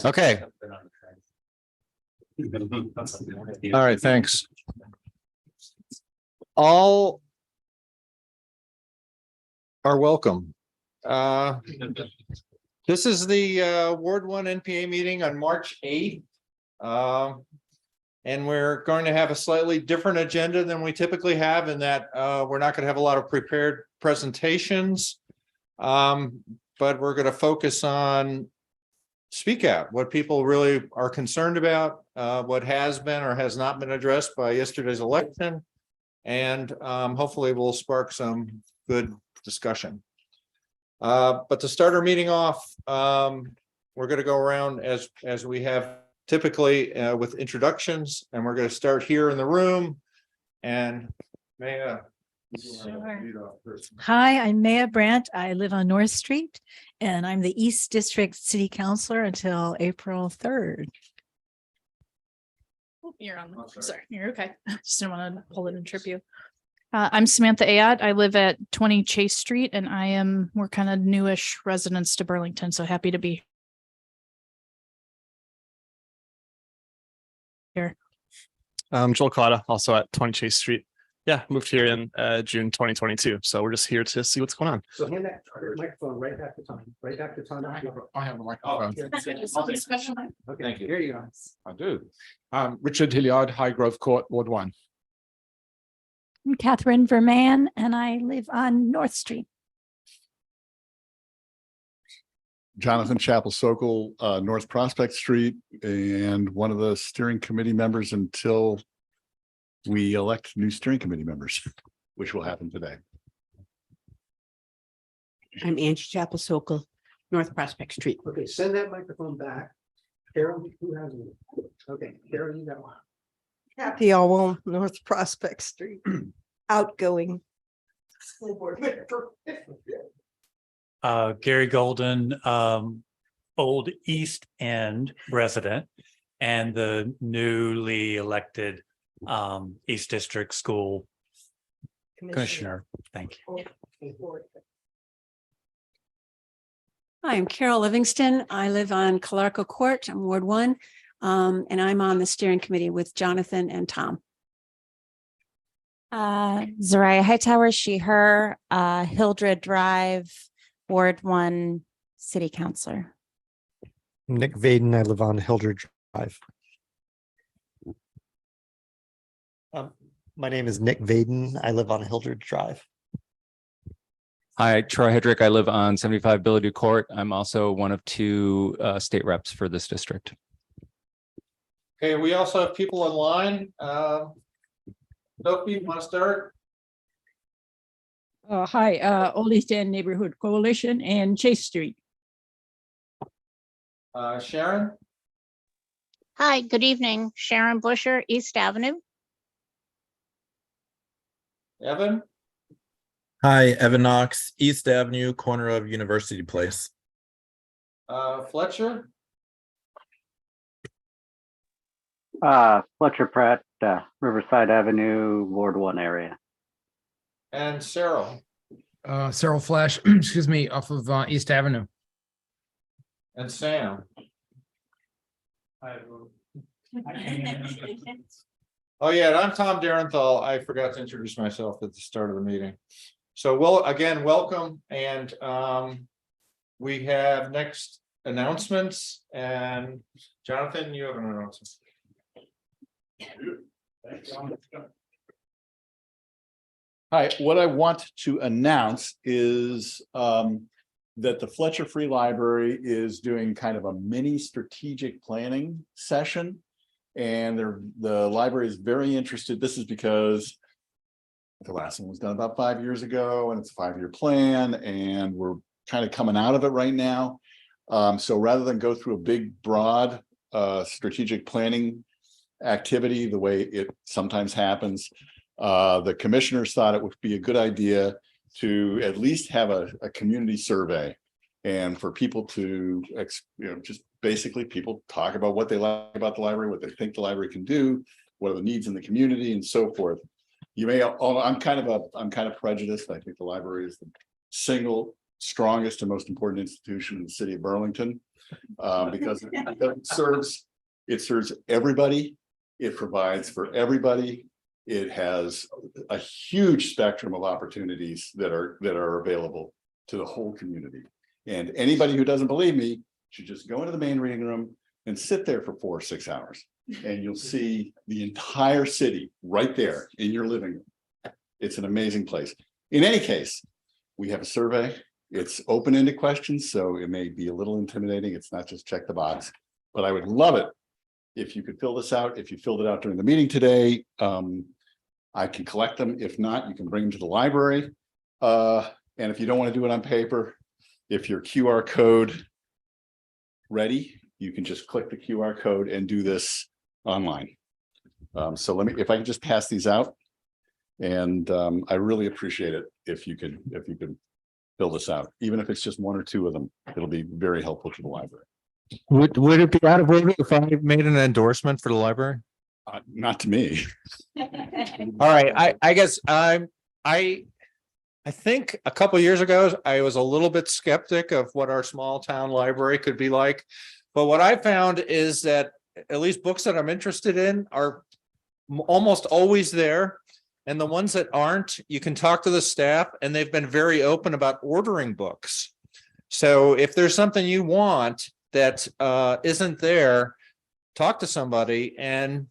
Okay. All right, thanks. All are welcome. This is the Ward 1 NPA meeting on March 8th. And we're going to have a slightly different agenda than we typically have in that we're not going to have a lot of prepared presentations. But we're going to focus on speak out, what people really are concerned about, what has been or has not been addressed by yesterday's election, and hopefully we'll spark some good discussion. But to start our meeting off, we're going to go around as we have typically with introductions, and we're going to start here in the room. And Maya. Sure. Hi, I'm Maya Brandt. I live on North Street, and I'm the East District City Councilor until April 3rd. Oh, you're on. Sorry, you're okay. Just didn't want to pull it and trip you. I'm Samantha Ayat. I live at 20 Chase Street, and we're kind of newish residents to Burlington, so happy to be here. Joel Cotta, also at 20 Chase Street. Yeah, moved here in June 2022. So we're just here to see what's going on. So hand that microphone right back to Tom. Right back to Tom. I have a microphone. Okay, Thank you. Here you go. I do. Richard Hilliard, High Grove Court, Ward 1. I'm Catherine Verman, and I live on North Street. Jonathan Chappell Sokol, North Prospect Street, and one of the steering committee members until we elect new steering committee members, which will happen today. I'm Angie Chappell Sokol, North Prospect Street. Okay, send that microphone back. Carol, who has it? Okay, Carol, you got one. Happy all North Prospect Street, outgoing school board member. Gary Golden, old East End resident and the newly elected East District School Commissioner. Thank you. Hi, I'm Carol Livingston. I live on Calarco Court. I'm Ward 1, and I'm on the steering committee with Jonathan and Tom. Zariah Hightower, she, her, Hildred Drive, Ward 1 City Councilor. Nick Vaden, I live on Hildred Drive. My name is Nick Vaden. I live on Hildred Drive. Hi, Troy Hedrick. I live on 75 Billadu Court. I'm also one of two state reps for this district. Okay, we also have people online. Sophie, you want to start? Hi, Old East End Neighborhood Coalition and Chase Street. Sharon? Hi, good evening. Sharon Busher, East Avenue. Evan? Hi, Evan Knox, East Avenue, corner of University Place. Fletcher? Fletcher Pratt, Riverside Avenue, Ward 1 area. And Cyril? Cyril Flash, excuse me, off of East Avenue. And Sam? Oh yeah, and I'm Tom Derenthal. I forgot to introduce myself at the start of the meeting. So again, welcome. And we have next announcements. And Jonathan, you have an announcement. Hi, what I want to announce is that the Fletcher Free Library is doing kind of a mini strategic planning session. And the library is very interested. This is because the last one was done about 5 years ago, and it's a 5-year plan, and we're kind of coming out of it right now. So rather than go through a big, broad strategic planning activity, the way it sometimes happens, the commissioners thought it would be a good idea to at least have a community survey, and for people to, just basically people talk about what they like about the library, what they think the library can do, what are the needs in the community, and so forth. You may, I'm kind of prejudiced. I think the library is the single strongest and most important institution in the city of Burlington. Because it serves everybody. It provides for everybody. It has a huge spectrum of opportunities that are available to the whole community. And anybody who doesn't believe me should just go into the main reading room and sit there for 4 or 6 hours. And you'll see the entire city right there in your living room. It's an amazing place. In any case, we have a survey. It's open-ended questions, so it may be a little intimidating. It's not just check the box, but I would love it if you could fill this out. If you filled it out during the meeting today, I can collect them. If not, you can bring them to the library. And if you don't want to do it on paper, if your QR code ready, you can just click the QR code and do this online. So if I can just pass these out, and I really appreciate it if you could fill this out, even if it's just 1 or 2 of them. It'll be very helpful to the library. Would it be out of order if I made an endorsement for the library? Not to me. All right, I guess I think a couple of years ago, I was a little bit skeptic of what our small town library could be like. But what I found is that at least books that I'm interested in are almost always there. And the ones that aren't, you can talk to the staff, and they've been very open about ordering books. So if there's something you want that isn't there, talk to somebody, and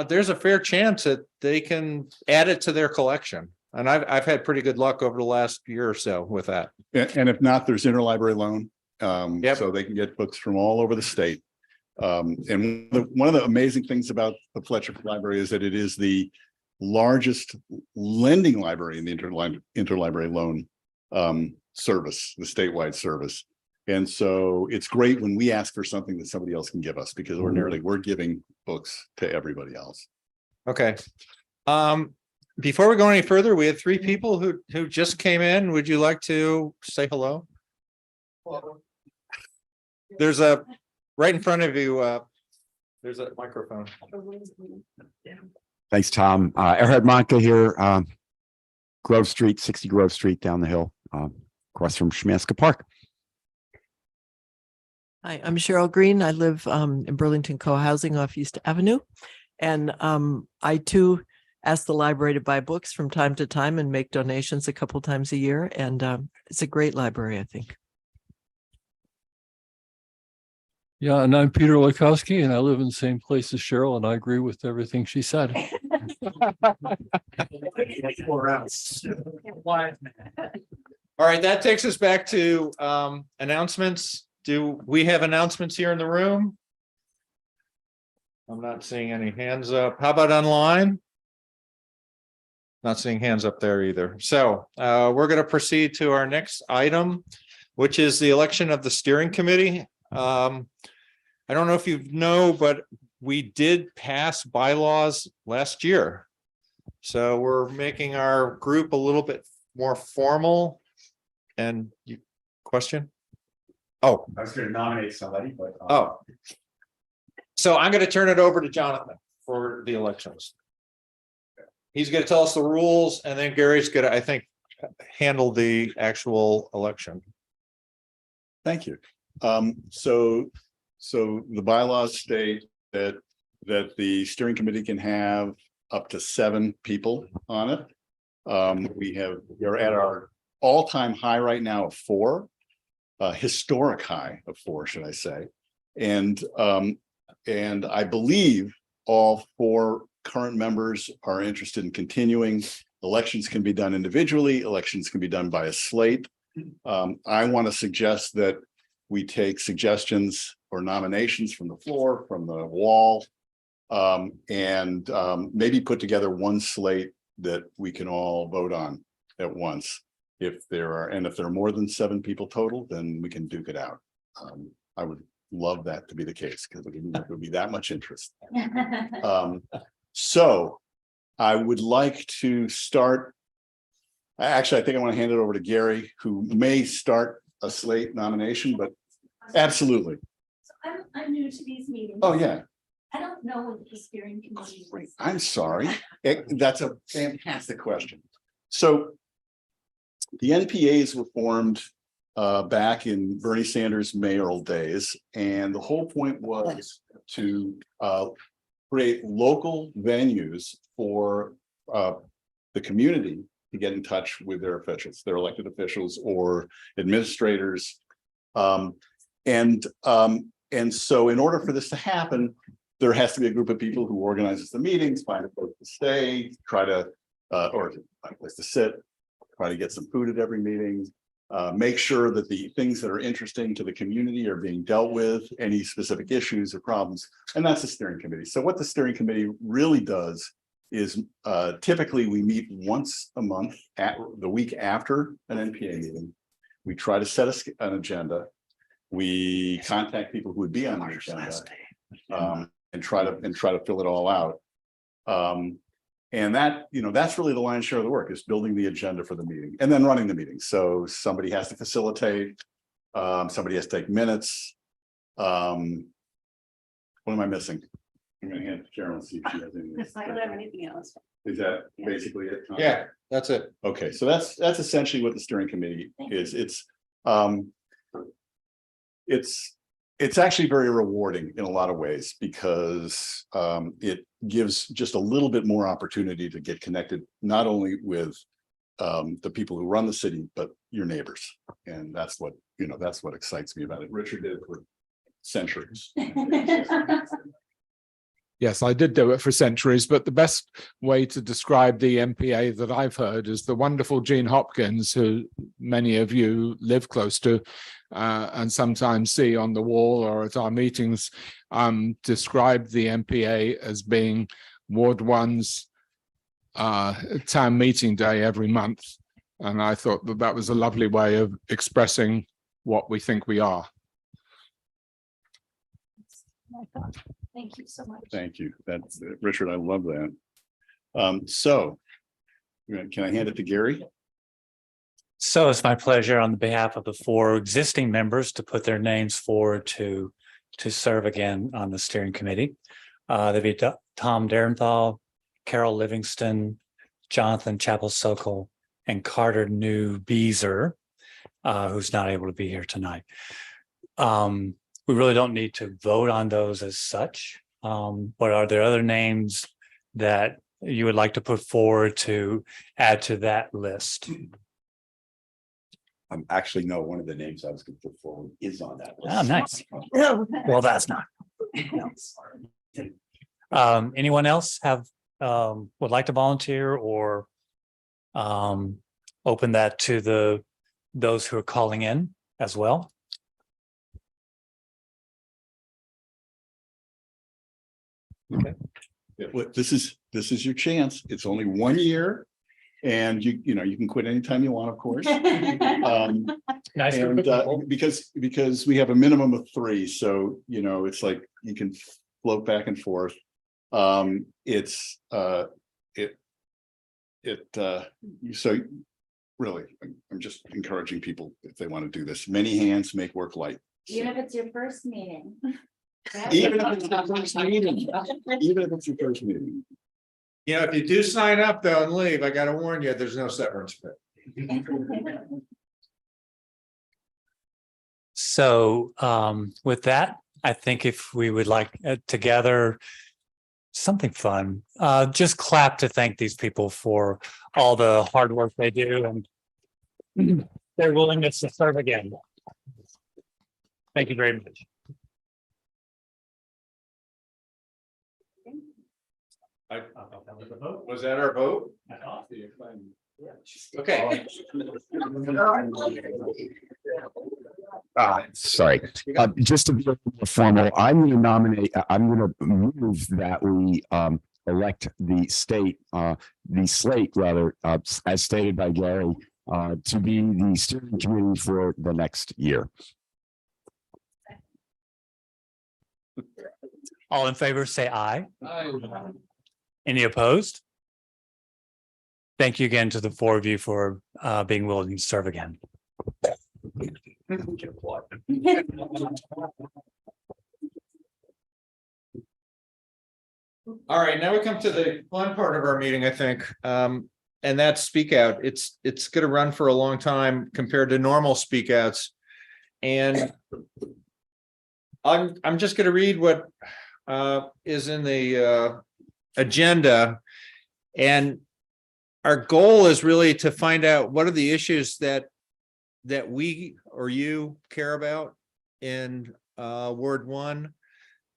there's a fair chance that they can add it to their collection. And I've had pretty good luck over the last year or so with that. And if not, there's interlibrary loan. So they can get books from all over the state. And one of the amazing things about the Fletcher Library is that it is the largest lending library in the interlibrary loan service, the statewide service. And so it's great when we ask for something that somebody else can give us, because ordinarily we're giving books to everybody else. Okay. Before we go any further, we had 3 people who just came in. Would you like to say hello? There's a right in front of you. There's a microphone. Thanks, Tom. Erhard Monka here, Grove Street, 60 Grove Street down the hill, across from Schmanska Park. Hi, I'm Cheryl Green. I live in Burlington Co-housing off East Avenue. And I too ask the library to buy books from time to time and make donations a couple times a year. And it's a great library, I think. Yeah, and I'm Peter Lukowski, and I live in the same place as Cheryl, and I agree with everything she said. All right, that takes us back to announcements. Do we have announcements here in the room? I'm not seeing any hands up. How about online? Not seeing hands up there either. So we're going to proceed to our next item, which is the election of the steering committee. I don't know if you know, but we did pass bylaws last year. So we're making our group a little bit more formal. And you question? Oh, I was going to nominate somebody, but oh. So I'm going to turn it over to Jonathan for the elections. He's going to tell us the rules, and then Gary's going to, I think, handle the actual election. Thank you. So the bylaws state that the steering committee can have up to 7 people on it. We're at our all-time high right now of 4, historic high of 4, should I say. And I believe all 4 current members are interested in continuing. Elections can be done individually. Elections can be done by a slate. I want to suggest that we take suggestions or nominations from the floor, from the wall, and maybe put together one slate that we can all vote on at once. If there are more than 7 people total, then we can duke it out. I would love that to be the case, because it would be that much interest. So I would like to start. Actually, I think I want to hand it over to Gary, who may start a slate nomination, but absolutely. So I'm new to these meetings. Oh, yeah. I don't know what the steering committee is. I'm sorry. That's a fantastic question. So the NPAs were formed back in Bernie Sanders' mayoral days. And the whole point was to create local venues for the community to get in touch with their officials, their elected officials or administrators. And so in order for this to happen, there has to be a group of people who organizes the meetings, find a place to stay, try to, or find a place to sit, try to get some food at every meeting, make sure that the things that are interesting to the community are being dealt with, any specific issues or problems. And that's the steering committee. So what the steering committee really does is typically we meet once a month at the week after an NPA meeting. We try to set an agenda. We contact people who would be on the agenda and try to fill it all out. And that, that's really the lion's share of the work, is building the agenda for the meeting and then running the meeting. So somebody has to facilitate, somebody has to take minutes. What am I missing? I'm gonna hand it to Carol and see if she has anything. I don't have anything else. Is that basically it? Yeah, that's it. Okay, so that's essentially what the steering committee is. It's actually very rewarding in a lot of ways, because it gives just a little bit more opportunity to get connected, not only with the people who run the city, but your neighbors. And that's what excites me about it. Richard did it for centuries. Yes, I did do it for centuries, but the best way to describe the NPA that I've heard is the wonderful Gene Hopkins, who many of you live close to and sometimes see on the wall or at our meetings, described the NPA as being Ward 1's town meeting day every month. And I thought that that was a lovely way of expressing what we think we are. Thank you so much. Thank you. That's Richard. I love that. So can I hand it to Gary? So it's my pleasure on behalf of the 4 existing members to put their names forward to serve again on the steering committee. There'd be Tom Derenthal, Carol Livingston, Jonathan Chapel-Sokol, and Carter New Beezer, who's not able to be here tonight. We really don't need to vote on those as such. But are there other names that you would like to put forward to add to that list? Actually, no, one of the names I was going to put forward is on that list. Oh, nice. Well, that's not. Anyone else would like to volunteer or open that to those who are calling in as well? Okay. Well, this is your chance. It's only 1 year, and you can quit anytime you want, of course. Nice. And because we have a minimum of 3, so it's like you can float back and forth. So really, I'm just encouraging people, if they want to do this. Many hands make work light. Even if it's your first meeting. Even if it's your first meeting. Even if it's your first meeting. If you do sign up though and leave, I gotta warn you, there's no severance pay. So with that, I think if we would like to gather something fun, just clap to thank these people for all the hard work they do and their willingness to serve again. Thank you very much. Was that our vote? Okay. Sorry, just to be a little more formal, I'm going to move that we elect the slate rather, as stated by Gary, to be the steering committee for the next year. All in favor, say aye. Aye. Any opposed? Thank you again to the 4 of you for being willing to serve again. All right, now we come to the fun part of our meeting, I think. and that speak out, it's going to run for a long time compared to normal speak outs. And I'm just going to read what is in the agenda. And our goal is really to find out what are the issues that we or you care about in Ward 1.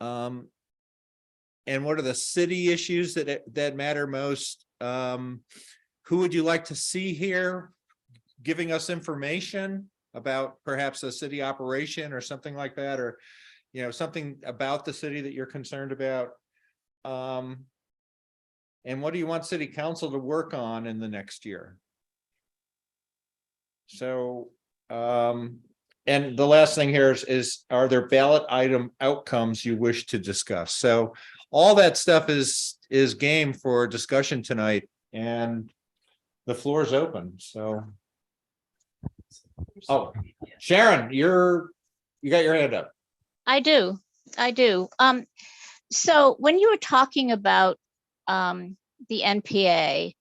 And what are the city issues that matter most? Who would you like to see here giving us information about perhaps a city operation or something like that, or something about the city that you're concerned about? And what do you want city council to work on in the next year? So, and the last thing here is are there ballot item outcomes you wish to discuss? So all that stuff is game for discussion tonight, and the floor is open. So, oh, Sharon, you got your hand up. I do. So when you were talking about the NPA,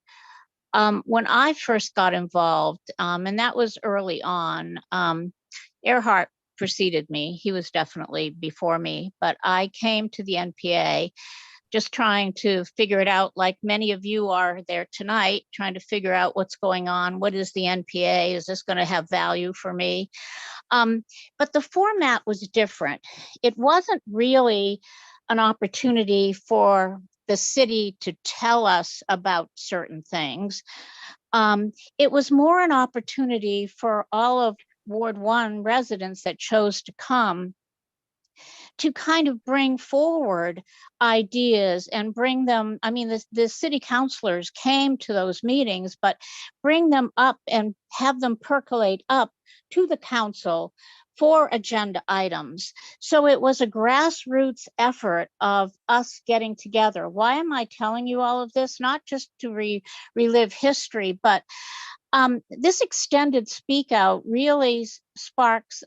when I first got involved, and that was early on, Earhart preceded me. He was definitely before me, but I came to the NPA just trying to figure it out, like many of you are there tonight, trying to figure out what's going on. What is the NPA? Is this going to have value for me? But the format was different. It wasn't really an opportunity for the city to tell us about certain things. It was more an opportunity for all of Ward 1 residents that chose to come to kind of bring forward ideas and bring them. I mean, the city councilors came to those meetings, but bring them up and have them percolate up to the council for agenda items. So it was a grassroots effort of us getting together. Why am I telling you all of this? Not just to relive history, but this extended speak out really sparks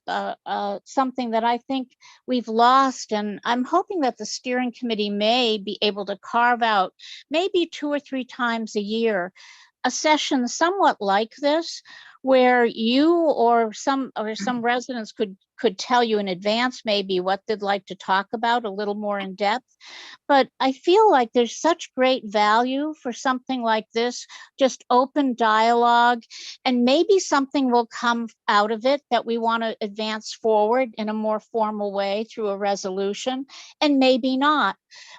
something that I think we've lost. And I'm hoping that the steering committee may be able to carve out maybe 2 or 3 times a year a session somewhat like this, where you or some residents could tell you in advance maybe what they'd like to talk about a little more in depth. But I feel like there's such great value for something like this, just open dialogue, and maybe something will come out of it that we want to advance forward in a more formal way through a resolution, and maybe not.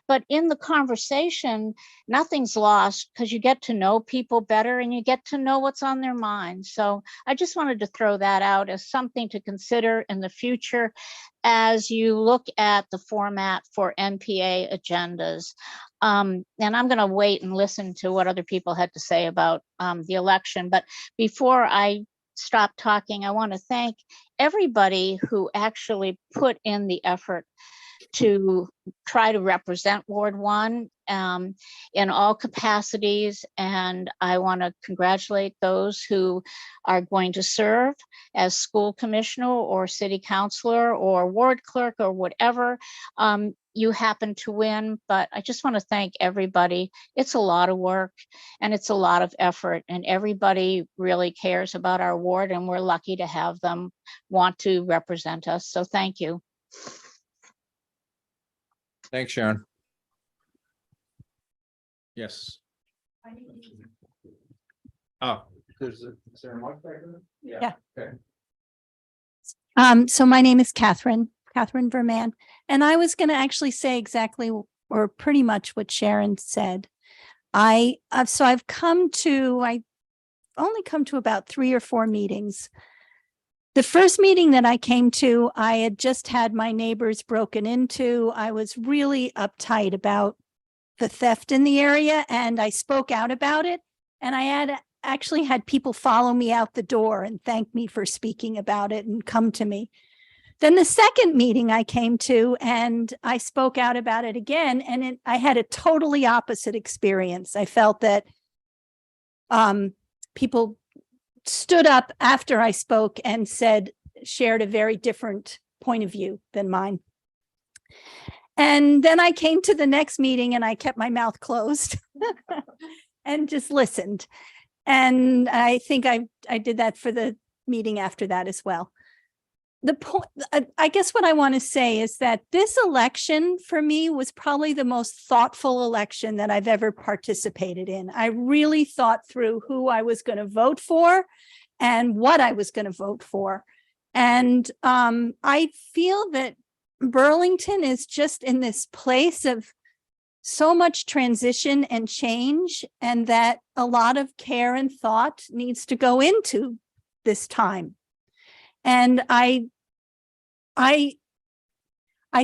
But in the conversation, nothing's lost, because you get to know people better and you get to know what's on their minds. So I just wanted to throw that out as something to consider in the future as you look at the format for NPA agendas. And I'm going to wait and listen to what other people had to say about the election. But before I stop talking, I want to thank everybody who actually put in the effort to try to represent Ward 1 in all capacities. And I want to congratulate those who are going to serve as school commissioner or city councilor or ward clerk or whatever you happen to win. But I just want to thank everybody. It's a lot of work and it's a lot of effort, and everybody really cares about our ward, and we're lucky to have them want to represent us. So thank you. Thanks, Sharon. Yes. Oh, is there a mic back there? Yeah. Okay. So my name is Catherine Verman, and I was going to actually say exactly or pretty much what Sharon said. I've only come to about 3 or 4 meetings. The first meeting that I came to, I had just had my neighbors broken into. I was really uptight about the theft in the area, and I spoke out about it. And I actually had people follow me out the door and thank me for speaking about it and come to me. Then the second meeting I came to, and I spoke out about it again, and I had a totally opposite experience. I felt that people stood up after I spoke and shared a very different point of view than mine. And then I came to the next meeting and I kept my mouth closed and just listened. And I think I did that for the meeting after that as well. The point, I guess what I want to say is that this election for me was probably the most thoughtful election that I've ever participated in. I really thought through who I was going to vote for and what I was going to vote for. And I feel that Burlington is just in this place of so much transition and change, and that a lot of care and thought needs to go into this time. And I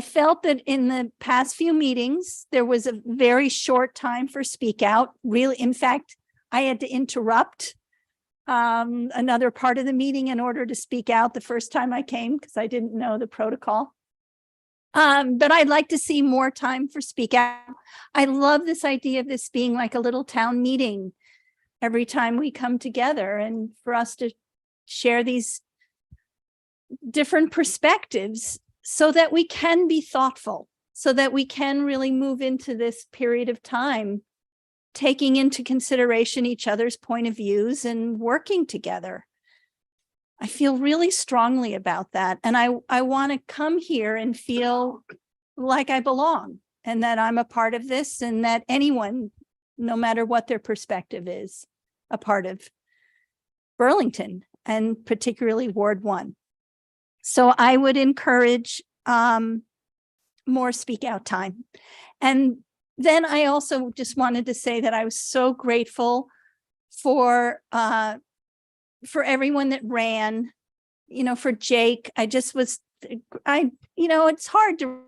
felt that in the past few meetings, there was a very short time for speak out. Really, in fact, I had to interrupt another part of the meeting in order to speak out the first time I came because I didn't know the protocol. But I'd like to see more time for speak out. I love this idea of this being like a little town meeting every time we come together, and for us to share these different perspectives so that we can be thoughtful, so that we can really move into this period of time, taking into consideration each other's point of views and working together. I feel really strongly about that. And I want to come here and feel like I belong and that I'm a part of this, and that anyone, no matter what their perspective is, a part of Burlington and particularly Ward 1. So I would encourage more speak out time. And then I also just wanted to say that I was so grateful for everyone that ran, for Jake. It's hard to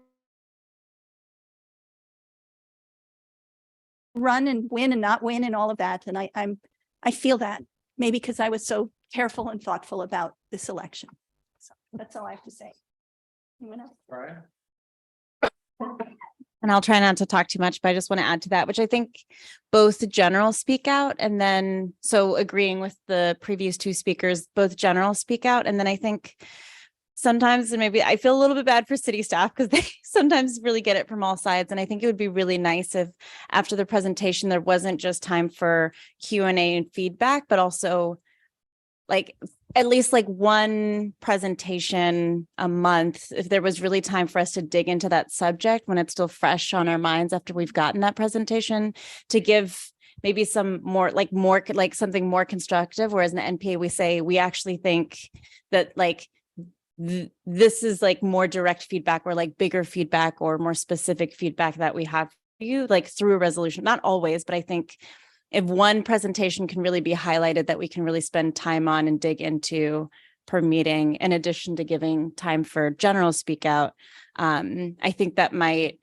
run and win and not win and all of that. And I feel that maybe because I was so careful and thoughtful about this election. So that's all I have to say. Anyone else? All right. And I'll try not to talk too much, but I just want to add to that, which I think both general speak out, and then, so agreeing with the previous two speakers, both general speak out. And then I think sometimes, and maybe I feel a little bit bad for city staff because they sometimes really get it from all sides. And I think it would be really nice if after the presentation, there wasn't just time for Q&A and feedback, but also like at least like one presentation a month, if there was really time for us to dig into that subject when it's still fresh on our minds after we've gotten that presentation, to give maybe some more something more constructive. Whereas in the NPA, we say, we actually think that like, this is like more direct feedback or like bigger feedback or more specific feedback that we have for you, like through a resolution, not always, but I think if one presentation can really be highlighted that we can really spend time on and dig into per meeting, in addition to giving time for general speak out, I think that might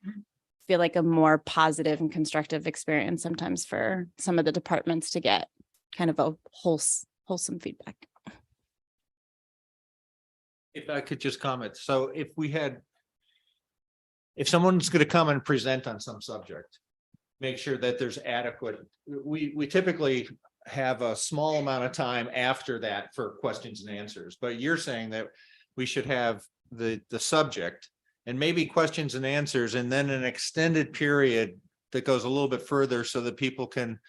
feel like a more positive and constructive experience sometimes for some of the departments to get kind of a wholesome feedback. If I could just comment. So if someone's going to come and present on some subject, make sure that there's adequate, we typically have a small amount of time after that for questions and answers, but you're saying that we should have the subject and maybe questions and answers, and then an extended period that goes a little bit further so that people can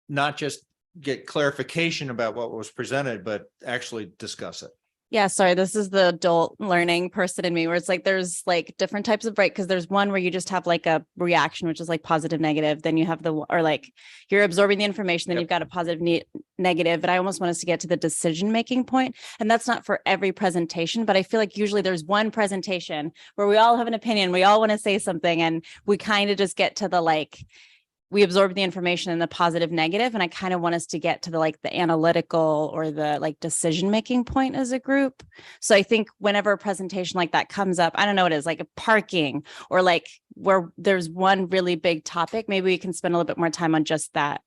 not just get clarification about what was presented, but actually discuss it. Yeah, sorry, this is the adult learning person in me where it's like there's like different types of because there's one where you just have like a reaction, which is like positive, negative. Then you have or like you're absorbing the information, then you've got a positive, negative. But I almost want us to get to the decision making point. And that's not for every presentation, but I feel like usually there's one presentation where we all have an opinion, we all want to say something, and we kind of just get to the we absorb the information in the positive, negative. And I kind of want us to get to the analytical or the decision-making point as a group. So I think whenever a presentation like that comes up, I don't know what it is, like a parking or where there's one really big topic, maybe we can spend a little bit more time on just that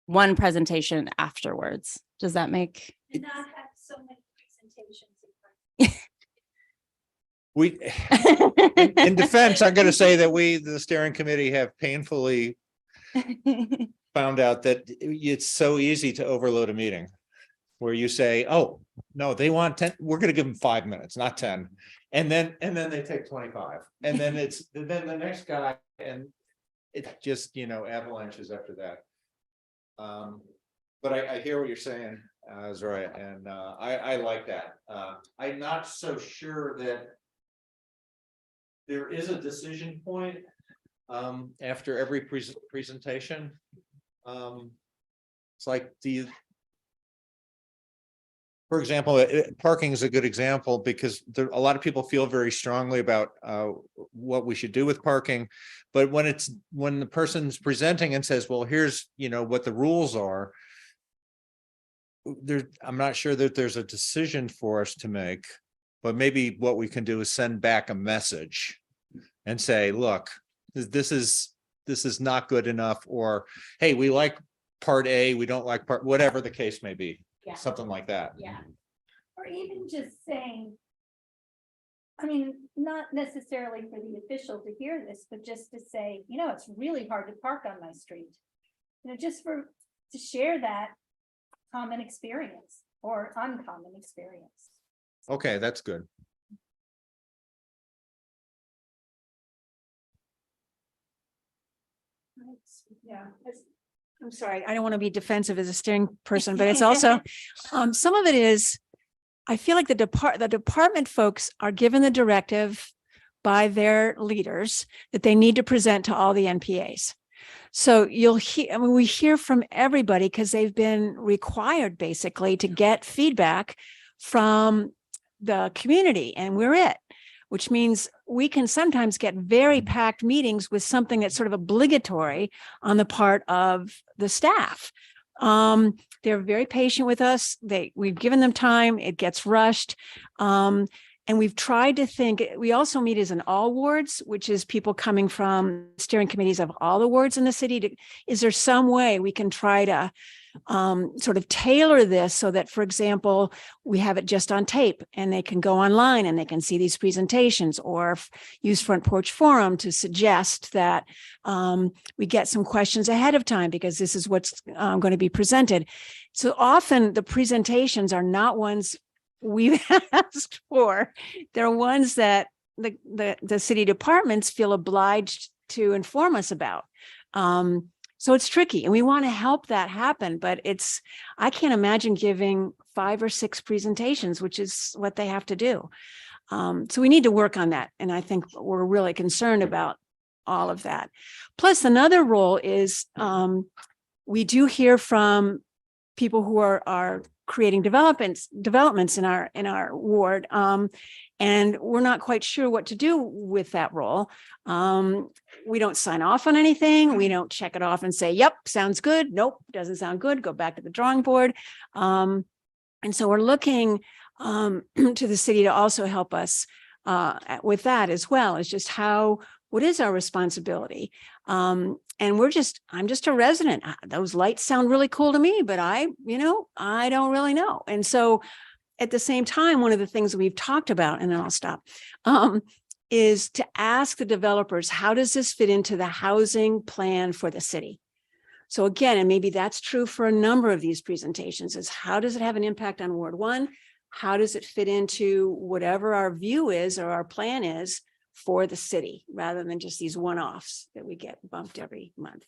one presentation afterwards. Does that make? And not have so many presentations. In defense, I'm going to say that the steering committee, have painfully found out that it's so easy to overload a meeting where you say, oh, no, they want 10. We're going to give them 5 minutes, not 10. And then they take 25. And then then the next guy, and it just, avalanches after that. But I hear what you're saying, is right, and I like that. I'm not so sure that there is a decision point after every presentation. It's like, for example, parking is a good example because a lot of people feel very strongly about what we should do with parking. But when the person's presenting and says, well, here's, what the rules are, I'm not sure that there's a decision for us to make, but maybe what we can do is send back a message and say, look, this is not good enough, or, hey, we like part A, we don't like part, whatever the case may be. Yeah. Something like that. Yeah. Or even just saying, I mean, not necessarily for the official to hear this, but just to say, it's really hard to park on my street. Just to share that common experience or uncommon experience. Okay, that's good. Yeah. I'm sorry, I don't want to be defensive as a steering person, but it's also, some of it is, I feel like the department folks are given the directive by their leaders that they need to present to all the NPAs. So you'll hear, we hear from everybody because they've been required basically to get feedback from the community, and we're it, which means we can sometimes get very packed meetings with something that's sort of obligatory on the part of the staff. They're very patient with us. We've given them time. It gets rushed. And we've tried to think, we also meet as an all wards, which is people coming from steering committees of all the wards in the city. Is there some way we can try to sort of tailor this so that, for example, we have it just on tape and they can go online and they can see these presentations, or use Front Porch Forum to suggest that we get some questions ahead of time because this is what's going to be presented. So often the presentations are not ones we've asked for. They're ones that the city departments feel obliged to inform us about. So it's tricky, and we want to help that happen, but I can't imagine giving 5 or 6 presentations, which is what they have to do. So we need to work on that. And I think we're really concerned about all of that. Plus, another role is we do hear from people who are creating developments in our ward. And we're not quite sure what to do with that role. We don't sign off on anything. We don't check it off and say, yep, sounds good. Nope, doesn't sound good. Go back to the drawing board. And so we're looking to the city to also help us with that as well, as just what is our responsibility? And I'm just a resident. Those lights sound really cool to me, but I don't really know. And so at the same time, one of the things we've talked about, and then I'll stop, is to ask the developers, how does this fit into the housing plan for the city? So again, and maybe that's true for a number of these presentations, is how does it have an impact on Ward 1? How does it fit into whatever our view is or our plan is for the city, rather than just these one-offs that we get bumped every month?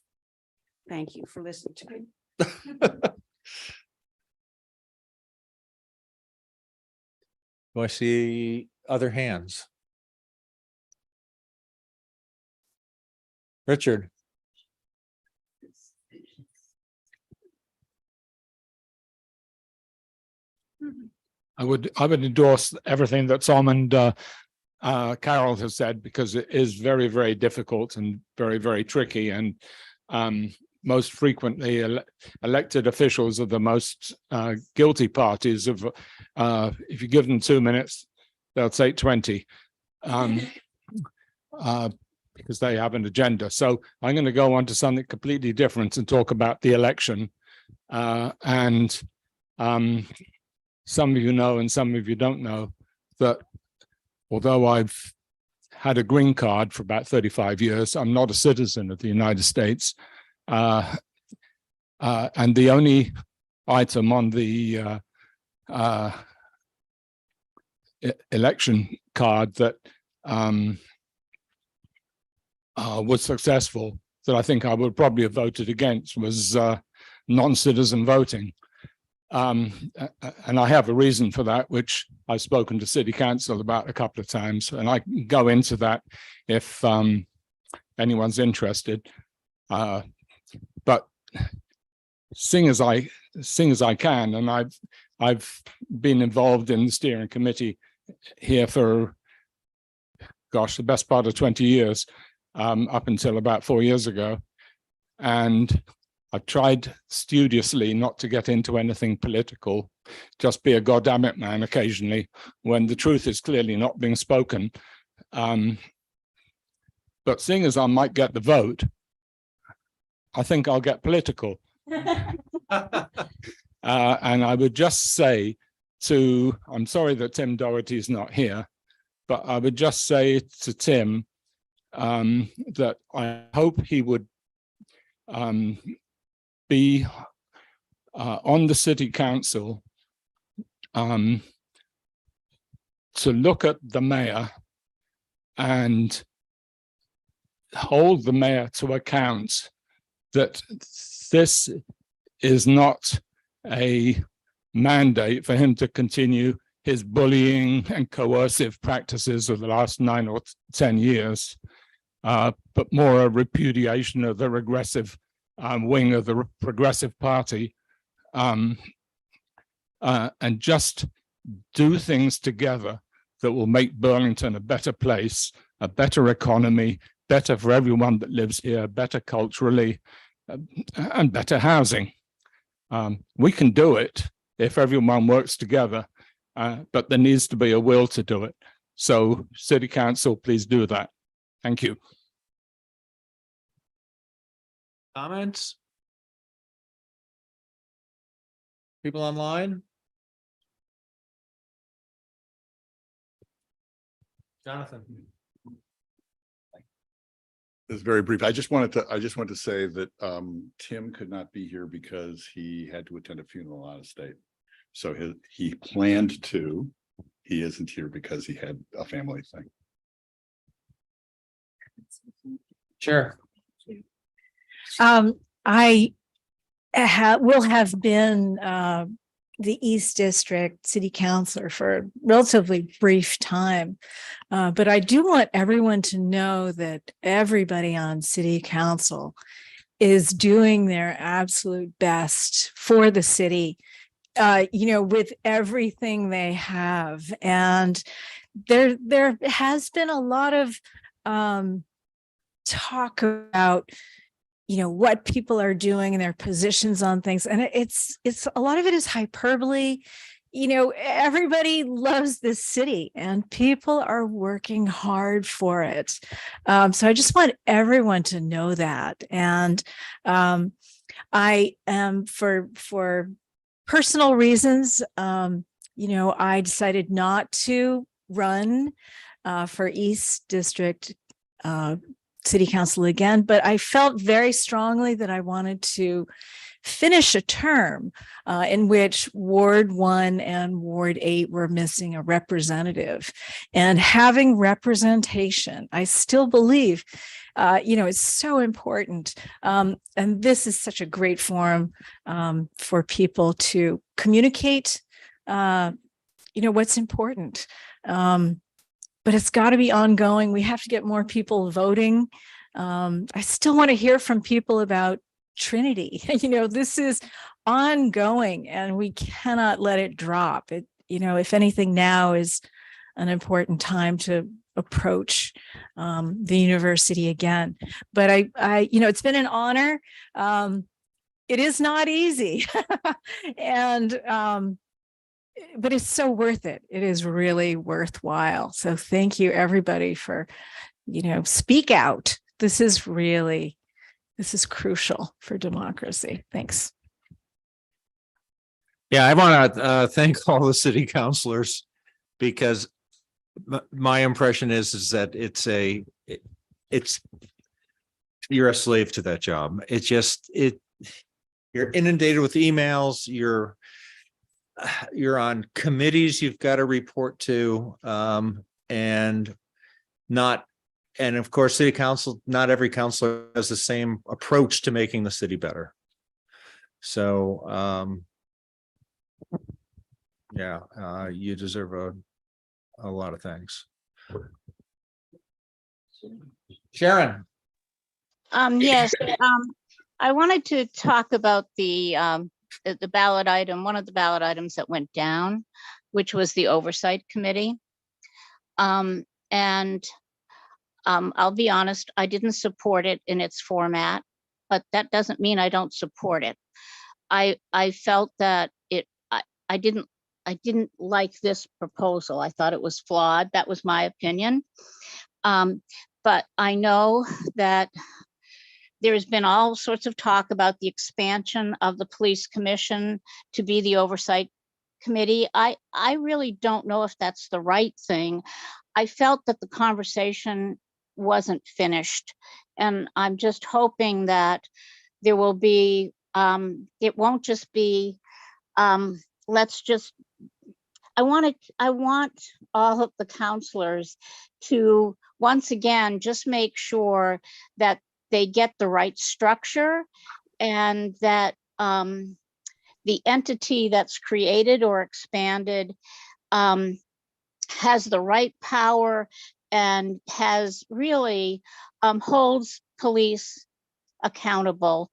Thank you for listening to me. Do I see other hands? Richard. I would endorse everything that Tom and Carol has said, because it is very, very difficult and very, very tricky. And most frequently elected officials are the most guilty parties of, if you give them 2 minutes, they'll take 20 because they have an agenda. So I'm going to go on to something completely different and talk about the election. Some of you know, and some of you don't know, that although I've had a green card for about 35 years, I'm not a citizen of the United States. And the only item on the election card that was successful, that I think I would probably have voted against, was non-citizen voting. And I have a reason for that, which I've spoken to City Council about a couple of times, and I can go into that if anyone's interested. But seeing as I can, and I've been involved in the steering committee here for, gosh, the best part of 20 years, up until about 4 years ago. And I've tried studiously not to get into anything political, just be a goddammit man occasionally when the truth is clearly not being spoken. But seeing as I might get the vote, I think I'll get political. And I would just say I'm sorry that Tim Doherty is not here, but I would just say to Tim that I hope he would be on the city council to look at the mayor and hold the mayor to account that this is not a mandate for him to continue his bullying and coercive practices of the last 9 or 10 years, but more a repudiation of the regressive wing of the Progressive Party, and just do things together that will make Burlington a better place, a better economy, better for everyone that lives here, better culturally, and better housing. We can do it if everyone works together, but there needs to be a will to do it. So City Council, please do that. Thank you. Comments? People online? Jonathan. It's very brief. I just wanted to say that Tim could not be here because he had to attend a funeral out of state. So he planned to. He isn't here because he had a family thing. Sure. I will have been the East District City Councilor for a relatively brief time, but I do want everyone to know that everybody on City Council is doing their absolute best for the city, with everything they have. And there has been a lot of talk about what people are doing and their positions on things. And it's a lot of it is hyperbole. Everybody loves this city and people are working hard for it. So I just want everyone to know that. And I am for personal reasons, I decided not to run for East District City Council again, but I felt very strongly that I wanted to finish a term in which Ward 1 and Ward 8 were missing a representative. And having representation, I still believe, it's so important. And this is such a great forum for people to communicate, what's important. But it's got to be ongoing. We have to get more people voting. I still want to hear from people about Trinity. This is ongoing and we cannot let it drop. If anything, now is an important time to approach the university again. But it's been an honor. It is not easy. And but it's so worth it. It is really worthwhile. So thank you everybody for, speak out. This is crucial for democracy. Thanks. Yeah, I want to thank all the city councilors because my impression is that you're a slave to that job. You're inundated with emails. You're on committees you've got to report to, and of course, city council, not every councilor has the same approach to making the city better. So, yeah, you deserve a lot of thanks. Sharon. Yes, I wanted to talk about the ballot item, one of the ballot items that went down, which was the Oversight Committee. And I'll be honest, I didn't support it in its format, but that doesn't mean I don't support it. I felt that I didn't like this proposal. I thought it was flawed. That was my opinion. But I know that there's been all sorts of talk about the expansion of the police commission to be the oversight committee. I really don't know if that's the right thing. I felt that the conversation wasn't finished, and I'm just hoping that there will be, it won't just be, let's just, I want all of the counselors to, once again, just make sure that they get the right structure, and that the entity that's created or expanded has the right power and has really holds police accountable.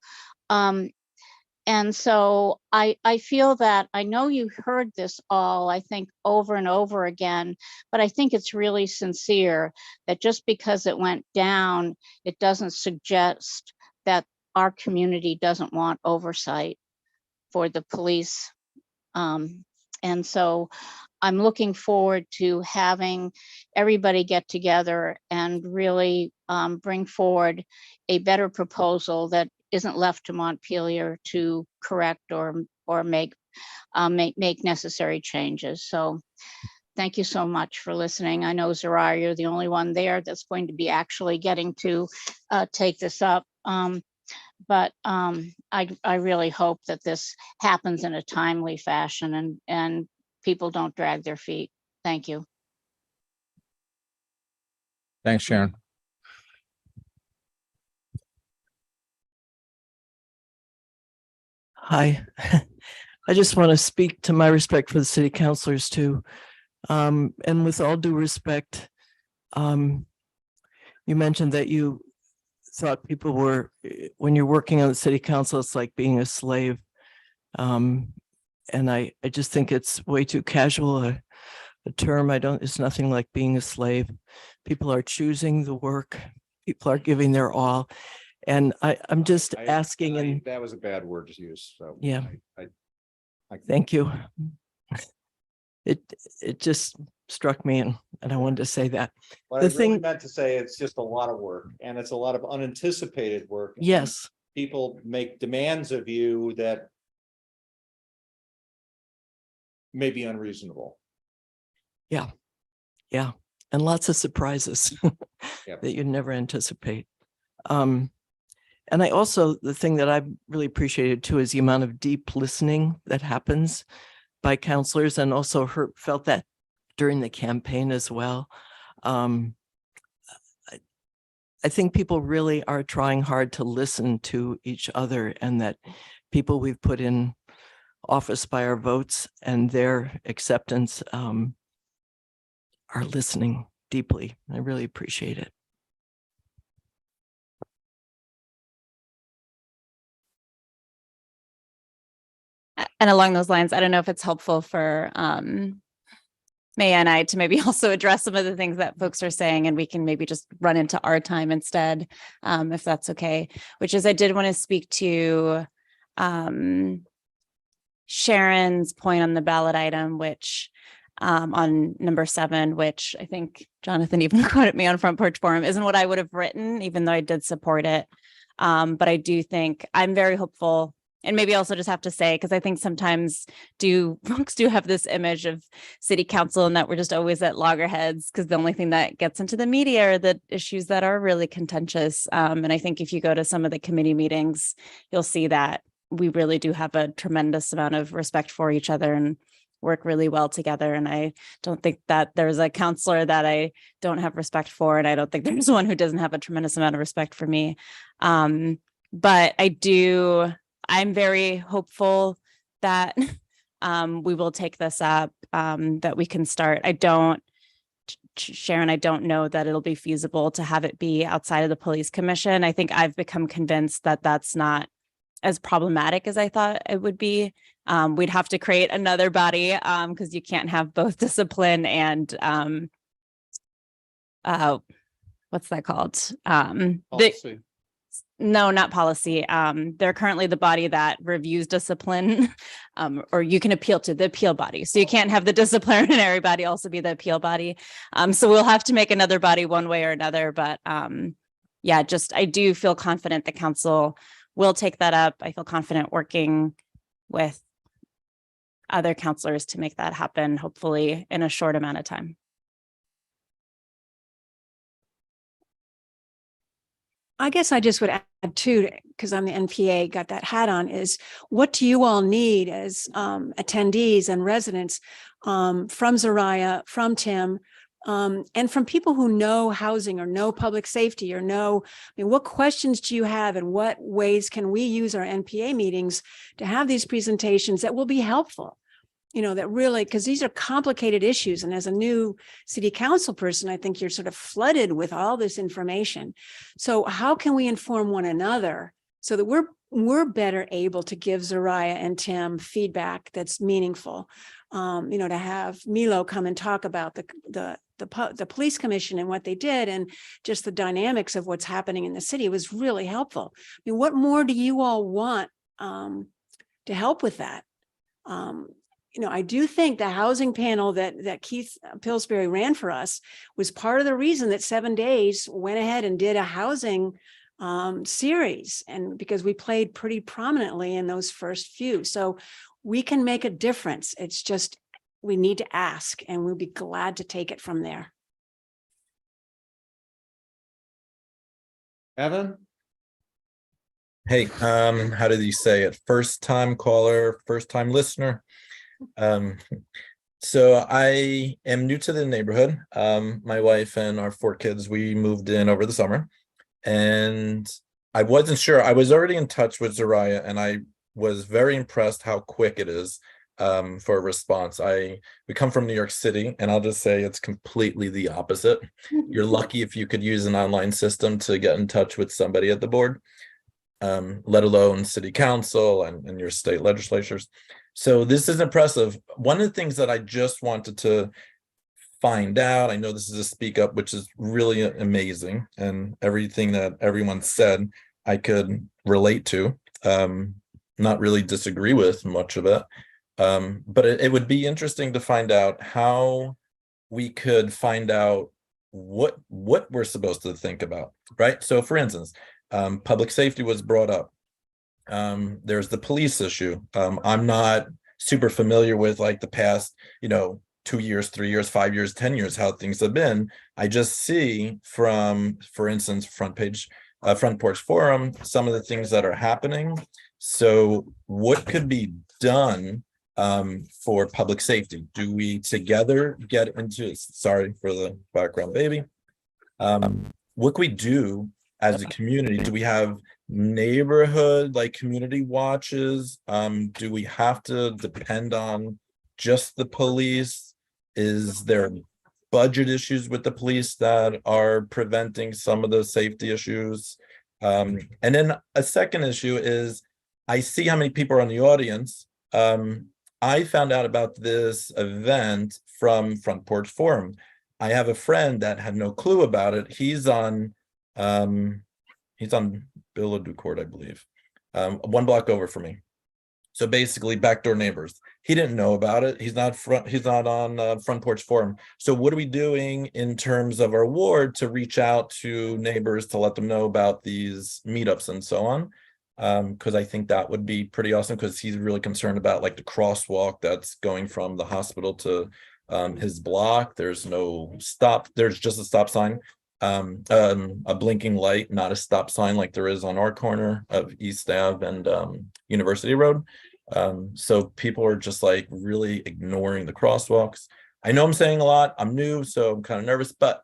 And so I feel that, I know you heard this all, I think, over and over again, but I think it's really sincere that just because it went down, it doesn't suggest that our community doesn't want oversight for the police. And so I'm looking forward to having everybody get together and really bring forward a better proposal that isn't left to Montpelier to correct or make necessary changes. So thank you so much for listening. I know, Zarar, you're the only one there that's going to be actually getting to take this up. But I really hope that this happens in a timely fashion and people don't drag their feet. Thank you. Thanks, Sharon. Hi. I just want to speak to my respect for the city councilors too. And with all due respect, you mentioned that you thought people were, when you're working on the city council, it's like being a slave. And I just think it's way too casual a term. It's nothing like being a slave. People are choosing the work. People are giving their all. And I'm just asking, and that was a bad word to use. So yeah, thank you. It just struck me, and I wanted to say that. What I really meant to say, it's just a lot of work, and it's a lot of unanticipated work. Yes. People make demands of you that may be unreasonable. Yeah. Yeah. And lots of surprises Yep. that you'd never anticipate. And I also, the thing that I've really appreciated too is the amount of deep listening that happens by counselors, and also felt that during the campaign as well. I think people really are trying hard to listen to each other, and that people we've put in office by our votes and their acceptance are listening deeply. I really appreciate it. And along those lines, I don't know if it's helpful for Maya and I to maybe also address some of the things that folks are saying, and we can maybe just run into our time instead, if that's okay. Which is, I did want to speak to Sharon's point on the ballot item, which on number 7, which I think Jonathan even quoted me on Front Porch Forum, isn't what I would have written, even though I did support it. But I do think I'm very hopeful. And maybe also just have to say, because I think sometimes folks do have this image of city council and that we're just always at loggerheads, because the only thing that gets into the media are the issues that are really contentious. And I think if you go to some of the committee meetings, you'll see that we really do have a tremendous amount of respect for each other and work really well together. And I don't think that there's a counselor that I don't have respect for. And I don't think there's one who doesn't have a tremendous amount of respect for me. But I do I'm very hopeful that we will take this up, that we can start. Sharon, I don't know that it'll be feasible to have it be outside of the police commission. I think I've become convinced that that's not as problematic as I thought it would be. We'd have to create another body because you can't have both discipline and what's that called? Policy. No, not policy. They're currently the body that reviews discipline, or you can appeal to the appeal body. So you can't have the disciplinary body also be the appeal body. So we'll have to make another body one way or another. But yeah, just I do feel confident the council will take that up. I feel confident working with other counselors to make that happen, hopefully in a short amount of time. I guess I just would add too, because I'm the NPA, got that hat on, is what do you all need as attendees and residents from Zariah, from Tim, and from people who know housing or know public safety or know, I mean, what questions do you have and what ways can we use our NPA meetings to have these presentations that will be helpful? You know, that really, because these are complicated issues. And as a new city council person, I think you're sort of flooded with all this information. So how can we inform one another so that we're better able to give Zariah and Tim feedback that's meaningful? You know, to have Milo come and talk about the police commission and what they did and just the dynamics of what's happening in the city was really helpful. I mean, what more do you all want to help with that? You know, I do think the housing panel that Keith Pillsbury ran for us was part of the reason that 7 Days went ahead and did a housing series, and because we played pretty prominently in those first few. So we can make a difference. It's just, we need to ask, and we'll be glad to take it from there. Evan? Hey, how did you say it? First time caller, first time listener. So I am new to the neighborhood. My wife and our 4 kids, we moved in over the summer, and I wasn't sure. I was already in touch with Zariah, and I was very impressed how quick it is for a response. We come from New York City, and I'll just say it's completely the opposite. You're lucky if you could use an online system to get in touch with somebody at the board, let alone city council and your state legislatures. So this is impressive. One of the things that I just wanted to find out, I know this is a speak up, which is really amazing, and everything that everyone said I could relate to, not really disagree with much of it. But it would be interesting to find out how we could find out what we're supposed to think about, right? So for instance, public safety was brought up. There's the police issue. I'm not super familiar with like the past, 2 years, 3 years, 5 years, 10 years, how things have been. I just see from, for instance, Front Porch Forum, some of the things that are happening. So what could be done for public safety? Do we together get into, sorry for the background baby. What can we do as a community? Do we have neighborhood like community watches? Do we have to depend on just the police? Is there budget issues with the police that are preventing some of the safety issues? And then a second issue is, I see how many people are in the audience. I found out about this event from Front Porch Forum. I have a friend that had no clue about it. He's on Bill Court, I believe, 1 block over from me. So basically backdoor neighbors. He didn't know about it. He's not on Front Porch Forum. So what are we doing in terms of our ward to reach out to neighbors to let them know about these meetups and so on? Because I think that would be pretty awesome, because he's really concerned about like the crosswalk that's going from the hospital to his block. There's no stop. There's just a stop sign. A blinking light, not a stop sign like there is on our corner of East Ave and University Road. So people are just like really ignoring the crosswalks. I know I'm saying a lot. I'm new, so I'm kind of nervous, but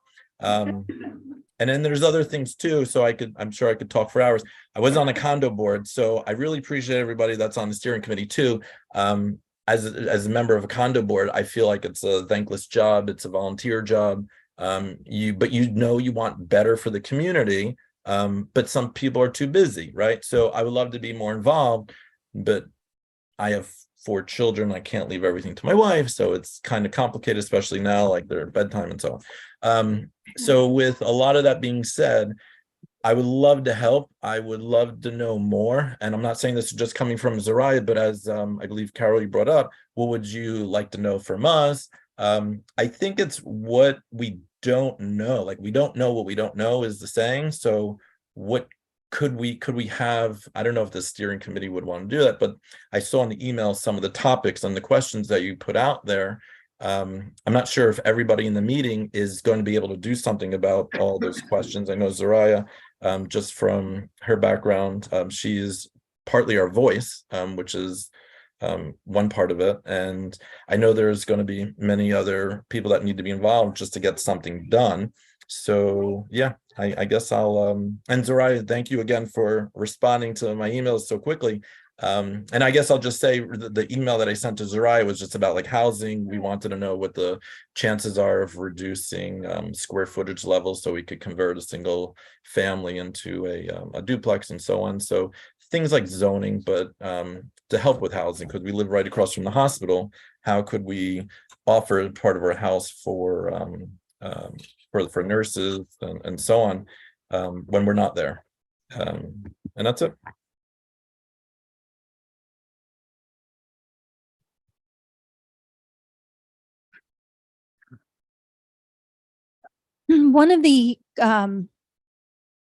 And then there's other things too. So I'm sure I could talk for hours. I was on a condo board, so I really appreciate everybody that's on the steering committee too. As a member of a condo board, I feel like it's a thankless job. It's a volunteer job. But you want better for the community. But some people are too busy, right? So I would love to be more involved, but I have 4 children. I can't leave everything to my wife, so it's kind of complicated, especially now, like their bedtime and so on. So with a lot of that being said, I would love to help. I would love to know more. And I'm not saying this is just coming from Zariah, but as I believe Carol, you brought up, what would you like to know from us? I think it's what we don't know. Like, we don't know what we don't know is the saying. So what could we have? I don't know if the steering committee would want to do that, but I saw in the email some of the topics and the questions that you put out there. I'm not sure if everybody in the meeting is going to be able to do something about all those questions. I know Zariah, just from her background, she is partly our voice, which is one part of it. And I know there's going to be many other people that need to be involved just to get something done. So yeah, I guess I'll and Zariah, thank you again for responding to my emails so quickly. And I guess I'll just say the email that I sent to Zariah was just about like housing. We wanted to know what the chances are of reducing square footage levels so we could convert a single family into a duplex and so on. So things like zoning, but to help with housing, because we live right across from the hospital, how could we offer part of our house for nurses and so on when we're not there? And that's it. One of the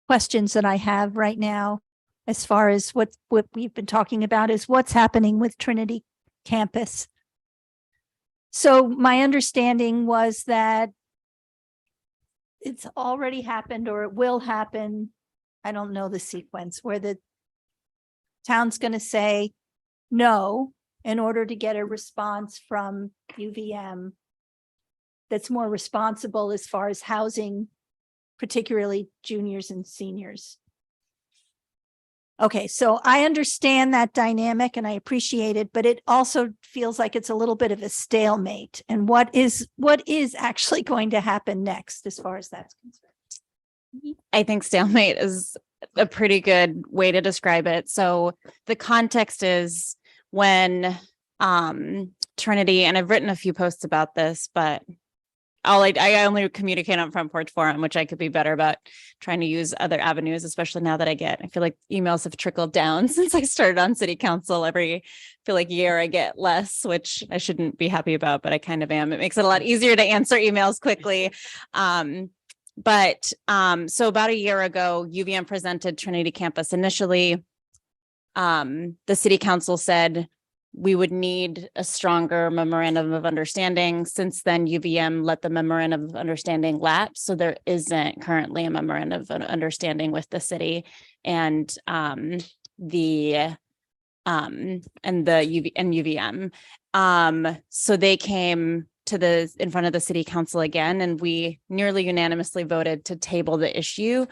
questions that I have right now, as far as what we've been talking about, is what's happening with Trinity campus. So my understanding was that it's already happened, or it will happen. I don't know the sequence, where the town's going to say no in order to get a response from UVM that's more responsible as far as housing, particularly juniors and seniors. Okay, so I understand that dynamic and I appreciate it, but it also feels like it's a little bit of a stalemate. And what is actually going to happen next as far as that's concerned? I think stalemate is a pretty good way to describe it. So the context is when Trinity, and I've written a few posts about this, but I only communicate on Front Porch Forum, which I could be better about trying to use other avenues, especially now that I feel like emails have trickled down since I started on city council. Year I get less, which I shouldn't be happy about, but I kind of am. It makes it a lot easier to answer emails quickly. So about a year ago, UVM presented Trinity campus initially. The city council said we would need a stronger memorandum of understanding. Since then, UVM let the memorandum of understanding lapse. So there isn't currently a memorandum of understanding with the city and UVM. So they came in front of the city council again, and we nearly unanimously voted to table the issue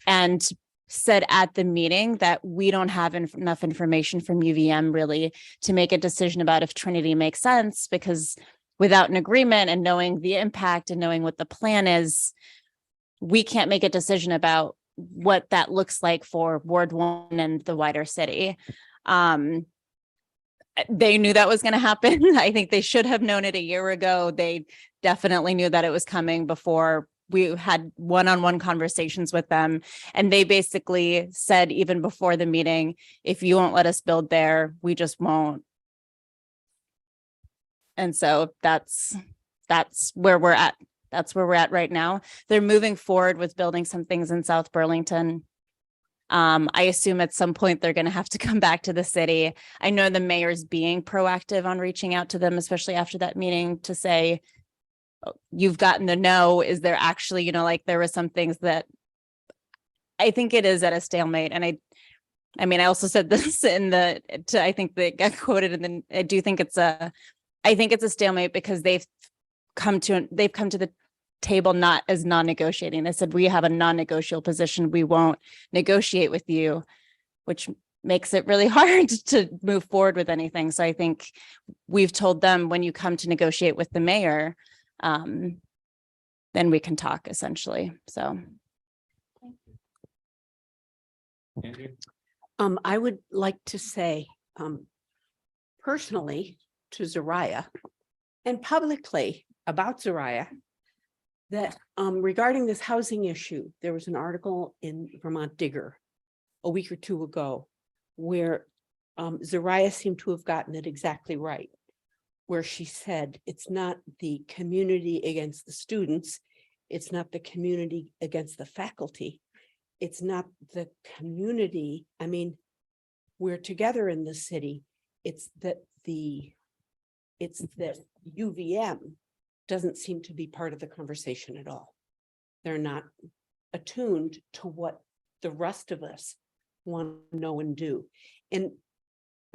and said at the meeting that we don't have enough information from UVM really to make a decision about if Trinity makes sense, because without an agreement and knowing the impact and knowing what the plan is, we can't make a decision about what that looks like for Ward 1 and the wider city. They knew that was going to happen. I think they should have known it a year ago. They definitely knew that it was coming before we had one-on-one conversations with them. And they basically said, even before the meeting, if you won't let us build there, we just won't. And so that's where we're at. That's where we're at right now. They're moving forward with building some things in South Burlington. I assume at some point they're going to have to come back to the city. I know the mayor's being proactive on reaching out to them, especially after that meeting, to say, you've gotten the no. Is there actually, there were some things that I think it is at a stalemate. And I also said this I think that got quoted, and then I do think I think it's a stalemate because they've come to the table not as non-negotiating. They said, we have a non-negotiable position. We won't negotiate with you, which makes it really hard to move forward with anything. So I think we've told them, when you come to negotiate with the mayor, then we can talk, essentially. So. I would like to say, personally to Zariah and publicly about Zariah, that regarding this housing issue, there was an article in Vermont Digger a week or two ago where Zariah seemed to have gotten it exactly right, where she said it's not the community against the students, it's not the community against the faculty, it's not the community. I mean, we're together in the city. It's that UVM doesn't seem to be part of the conversation at all. They're not attuned to what the rest of us want to know and do. And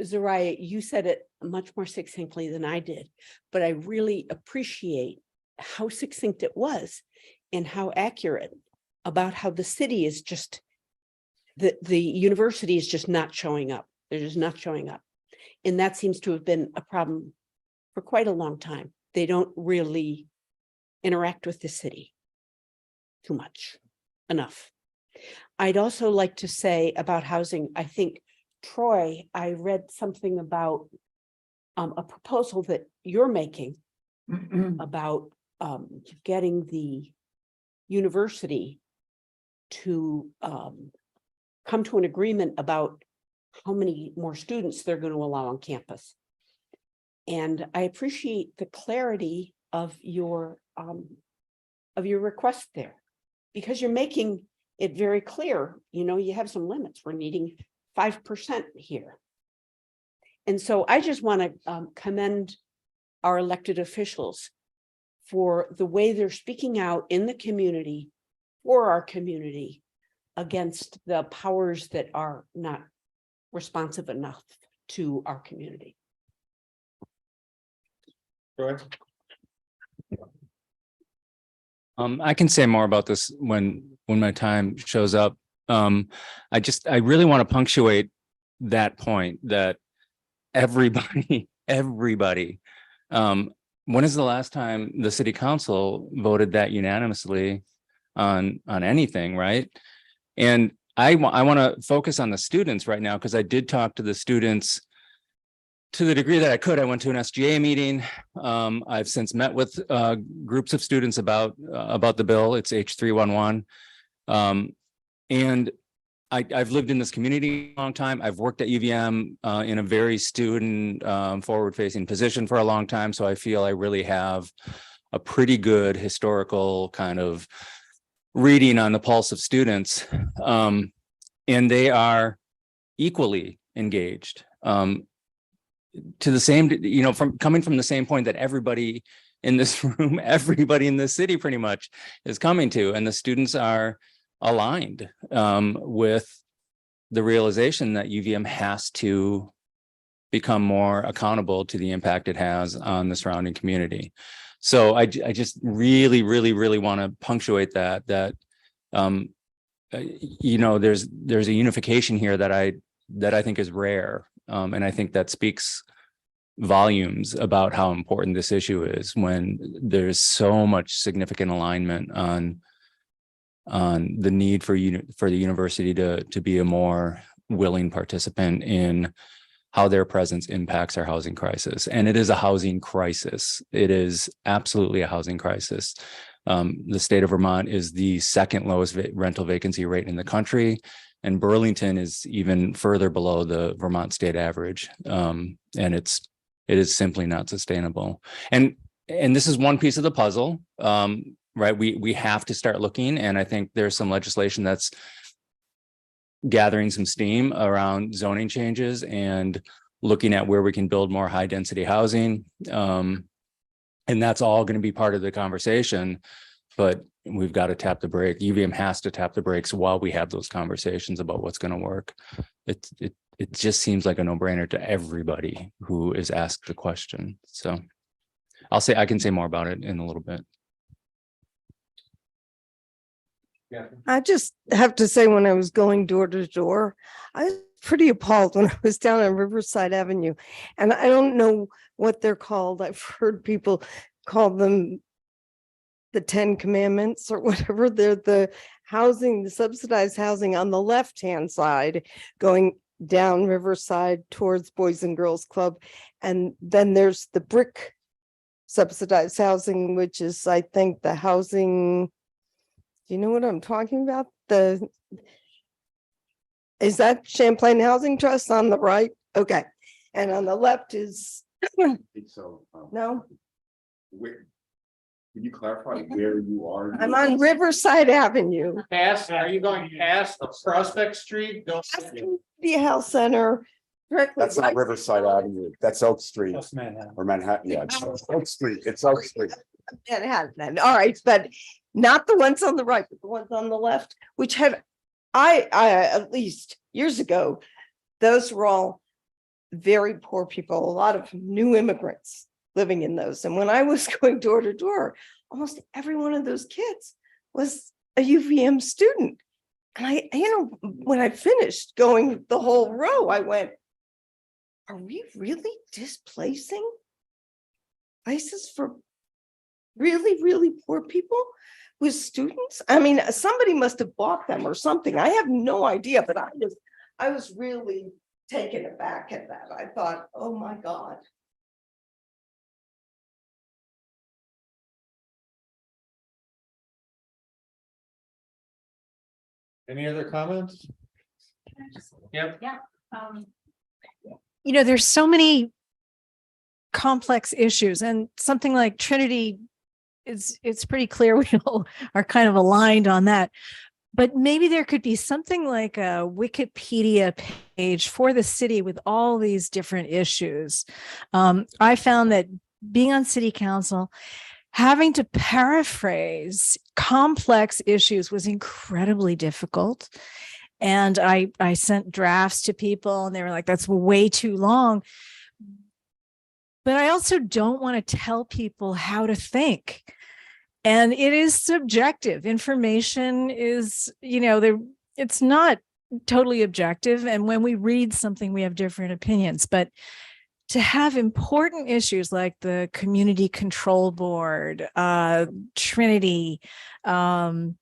Zariah, you said it much more succinctly than I did, but I really appreciate how succinct it was and how accurate about how the city is just, the university is just not showing up. They're just not showing up. And that seems to have been a problem for quite a long time. They don't really interact with the city too much, enough. I'd also like to say about housing, I think, Troy, I read something about a proposal that you're making about getting the university to come to an agreement about how many more students they're going to allow on campus. And I appreciate the clarity of your request there, because you're making it very clear, you know, you have some limits. We're needing 5% here. And so I just want to commend our elected officials for the way they're speaking out in the community for our community against the powers that are not responsive enough to our community. Go ahead. I can say more about this when my time shows up. I really want to punctuate that point that everybody, when is the last time the city council voted that unanimously on anything, right? And I want to focus on the students right now, because I did talk to the students to the degree that I could. I went to an SGA meeting. I've since met with groups of students about the bill. It's H311. And I've lived in this community a long time. I've worked at UVM in a very student forward-facing position for a long time. So I feel I really have a pretty good historical kind of reading on the pulse of students. And they are equally engaged. To the same, you know, coming from the same point that everybody in this room, everybody in this city pretty much is coming to, and the students are aligned with the realization that UVM has to become more accountable to the impact it has on the surrounding community. So I just really want to punctuate that you know, there's a unification here that I think is rare. And I think that speaks volumes about how important this issue is when there's so much significant alignment on the need for the university to be a more willing participant in how their presence impacts our housing crisis. And it is a housing crisis. It is absolutely a housing crisis. The state of Vermont is the second lowest rental vacancy rate in the country. And Burlington is even further below the Vermont state average. And it is simply not sustainable. And this is one piece of the puzzle, right? We have to start looking, and I think there's some legislation that's gathering some steam around zoning changes and looking at where we can build more high density housing. And that's all going to be part of the conversation, but we've got to tap the brake. UVM has to tap the brakes while we have those conversations about what's going to work. It just seems like a no-brainer to everybody who is asked the question. So I can say more about it in a little bit. I just have to say, when I was going door to door, I was pretty appalled when I was down on Riverside Avenue. And I don't know what they're called. I've heard people call them the 10 Commandments or whatever. They're the housing, the subsidized housing on the left-hand side, going down Riverside towards Boys and Girls Club. And then there's the brick subsidized housing, which is, I think, the housing. Do you know what I'm talking about? Is that Champlain Housing Trust on the right? Okay. And on the left is, So, no, can you clarify where you are? I'm on Riverside Avenue. Are you going past Prospect Street? The health center. directly That's not right- Riverside Avenue. That's Oak Street That's Manhattan. or Manhattan. Yeah, it's Oak Street. It's Oak Street. Manhattan. All right, but not the ones on the right, but the ones on the left, which had, I at least years ago, those were all very poor people, a lot of new immigrants living in those. And when I was going door to door, almost every one of those kids was a UVM student. And when I finished going the whole row, I went, are we really displacing places for really, really poor people with students? I mean, somebody must have bought them or something. I have no idea, but I was really taken aback at that. I thought, oh my God. Any other comments? Yep. Yeah. There's so many complex issues, and something like Trinity it's pretty clear we all are kind of aligned on that. But maybe there could be something like a Wikipedia page for the city with all these different issues. I found that being on city council, having to paraphrase complex issues was incredibly difficult. And I sent drafts to people and they were like, that's way too long. But I also don't want to tell people how to think. And it is subjective. Information is, it's not totally objective. And when we read something, we have different opinions. But to have important issues like the Community Control Board, Trinity, many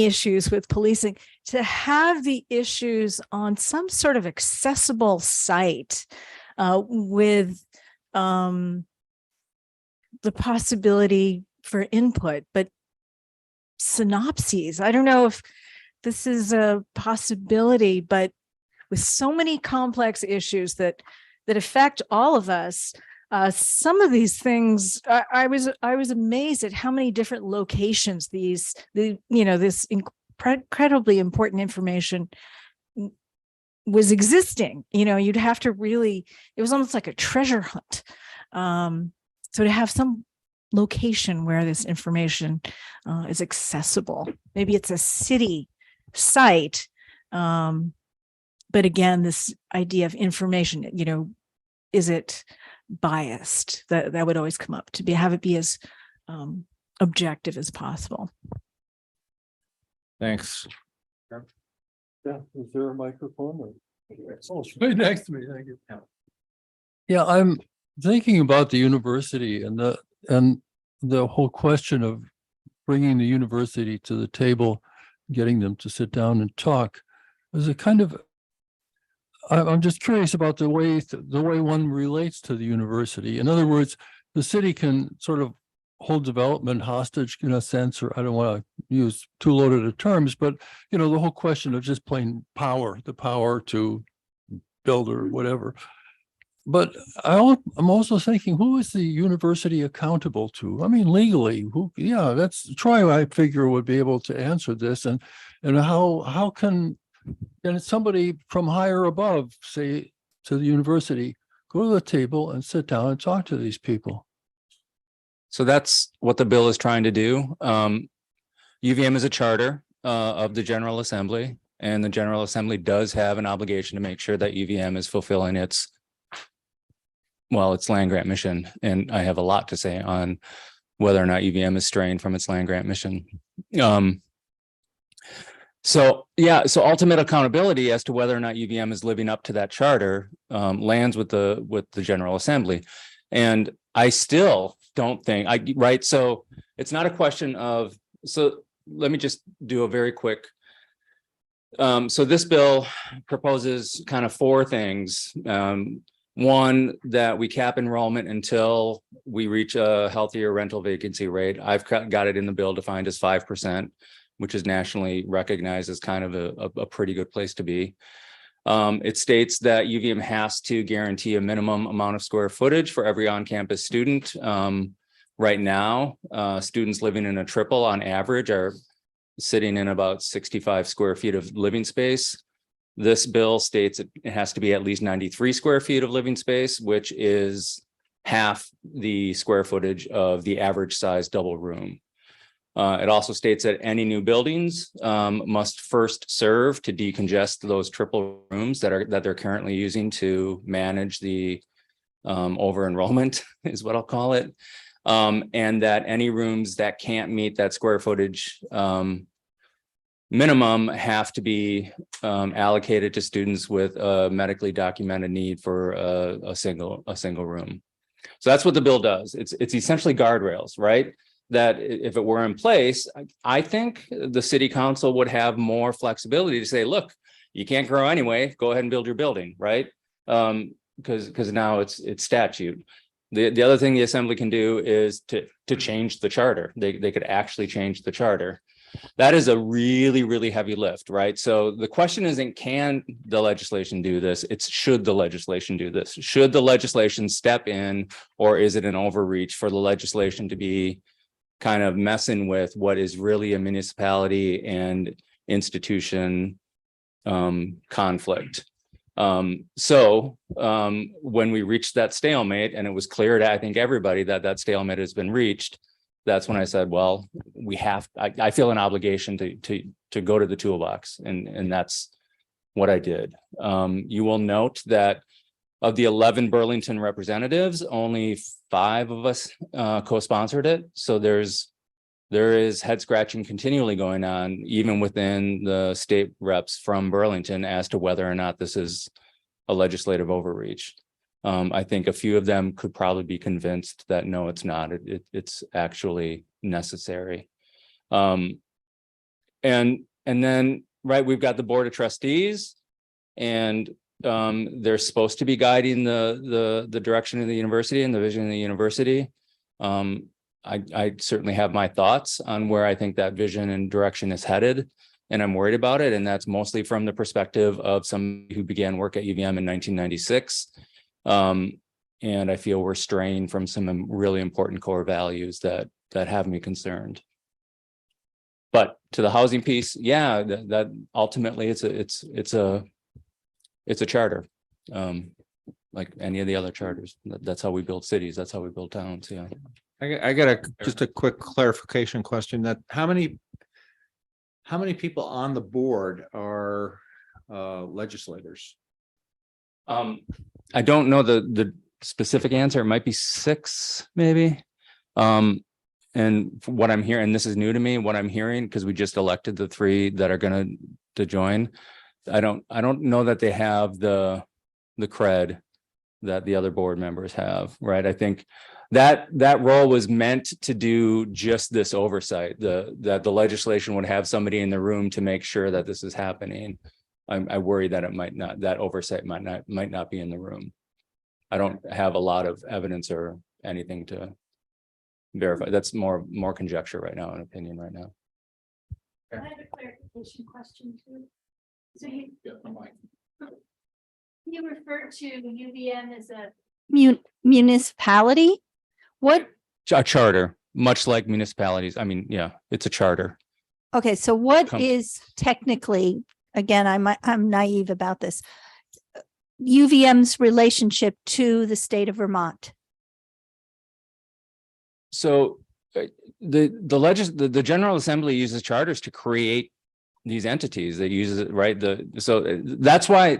issues with policing, to have the issues on some sort of accessible site with the possibility for input, but synopses. I don't know if this is a possibility, but with so many complex issues that affect all of us, some of these things, I was amazed at how many different locations this incredibly important information was existing. You'd have to really, it was almost like a treasure hunt. So to have some location where this information is accessible, maybe it's a city site, but again, this idea of information, is it biased? That would always come up, to have it be as objective as possible. Thanks. Yeah, is there a microphone? Oh, it's right next to me. Thank you. Yeah, I'm thinking about the university and the whole question of bringing the university to the table, getting them to sit down and talk. As a kind of, I'm just curious about the way one relates to the university. In other words, the city can sort of hold development hostage in a sense, or I don't want to use too loaded of terms, but the whole question of just plain power, the power to build or whatever. But I'm also thinking, who is the university accountable to? I mean, legally, that's Troy, I figure, would be able to answer this. And how can somebody from higher above say to the university, go to the table and sit down and talk to these people? So that's what the bill is trying to do. UVM is a charter of the General Assembly, and the General Assembly does have an obligation to make sure that UVM is fulfilling its land grant mission. And I have a lot to say on whether or not UVM is straying from its land grant mission. So, yeah, so ultimate accountability as to whether or not UVM is living up to that charter lands with the General Assembly. And I still don't think right. So it's not a question of, so let me just do a very quick. So this bill proposes kind of four things. One, that we cap enrollment until we reach a healthier rental vacancy rate. I've got it in the bill defined as 5%, which is nationally recognized as kind of a pretty good place to be. It states that UVM has to guarantee a minimum amount of square footage for every on-campus student. Right now, students living in a triple on average are sitting in about 65 square feet of living space. This bill states it has to be at least 93 square feet of living space, which is half the square footage of the average size double room. It also states that any new buildings must first serve to decongest those triple rooms that they're currently using to manage the over enrollment is what I'll call it. And that any rooms that can't meet that square footage minimum have to be allocated to students with a medically documented need for a single room. So that's what the bill does. It's essentially guardrails, right? That if it were in place, I think the city council would have more flexibility to say, look, you can't grow anyway, go ahead and build your building, right? Because now it's statute. The other thing the assembly can do is to change the charter. They could actually change the charter. That is a really, really heavy lift, right? So the question isn't, can the legislation do this? It's, should the legislation do this? Should the legislation step in, or is it an overreach for the legislation to be kind of messing with what is really a municipality and institution conflict? So when we reached that stalemate, and it was clear to, I think, everybody that stalemate has been reached, that's when I said, well, we have, I feel an obligation to go to the toolbox, and that's what I did. You will note that of the 11 Burlington representatives, only 5 of us co-sponsored it. So there is head scratching continually going on, even within the state reps from Burlington, as to whether or not this is a legislative overreach. I think a few of them could probably be convinced that no, it's not. It's actually necessary. And then, right, we've got the board of trustees, and they're supposed to be guiding the direction of the university and the vision of the university. I certainly have my thoughts on where I think that vision and direction is headed, and I'm worried about it. And that's mostly from the perspective of somebody who began work at UVM in 1996. And I feel we're straying from some really important core values that have me concerned. But to the housing piece, yeah, that ultimately it's a charter, like any of the other charters. That's how we build cities. That's how we build towns. Yeah. I got just a quick clarification question, that how many people on the board are legislators? I don't know the specific answer. It might be 6, maybe. And what I'm hearing, and this is new to me, what I'm hearing, because we just elected the 3 that are going to join. I don't know that they have the cred that the other board members have, right? I think that role was meant to do just this oversight, that the legislation would have somebody in the room to make sure that this is happening. I worry that it might not, that oversight might not be in the room. I don't have a lot of evidence or anything to verify. That's more conjecture right now, an opinion right now. I have a clarification question too. So you referred to UVM as a municipality? What? A charter, much like municipalities. I mean, yeah, it's a charter. Okay, so what is technically, again, I'm naive about this, UVM's relationship to the state of Vermont? So the General Assembly uses charters to create these entities. That uses it, right? So that's why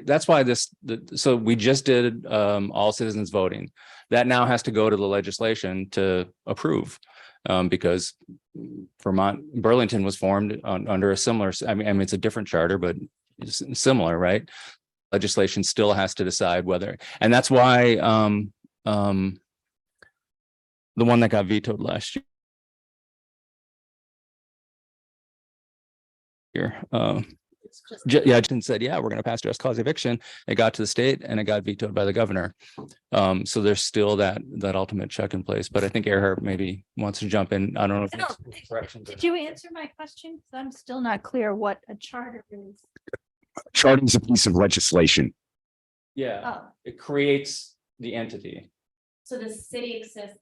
so we just did all citizens voting. That now has to go to the legislation to approve. because Burlington was formed under a similar, I mean, it's a different charter, but it's similar, right? Legislation still has to decide whether, and that's why the one that got vetoed last year, Judge said, yeah, we're going to pass just cause eviction. It got to the state and it got vetoed by the governor. So there's still that ultimate check in place. But I think Earhart maybe wants to jump in. I don't know if it's correction. Did you answer my question? 'Cause I'm still not clear what a charter is. Charter is a piece of legislation. Yeah, Oh, it creates the entity. So the city exists.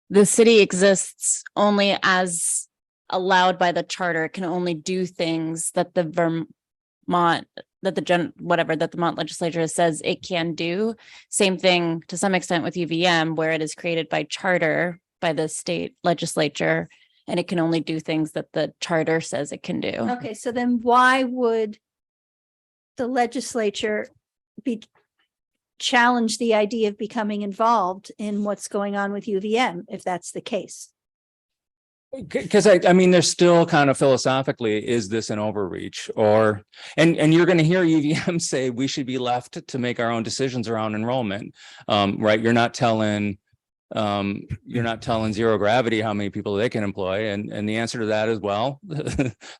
The city exists only as allowed by the charter. It can only do things that the Vermont, that the Vermont legislature says it can do. Same thing to some extent with UVM, where it is created by charter by the state legislature, and it can only do things that the charter says it can do. okay. So then why would the legislature challenge the idea of becoming involved in what's going on with UVM if that's the case? Because I mean, there's still kind of philosophically, is this an overreach? Or and you're going to hear UVM say we should be left to make our own decisions around enrollment, right? You're not telling Zero Gravity how many people they can employ, and the answer to that is, well,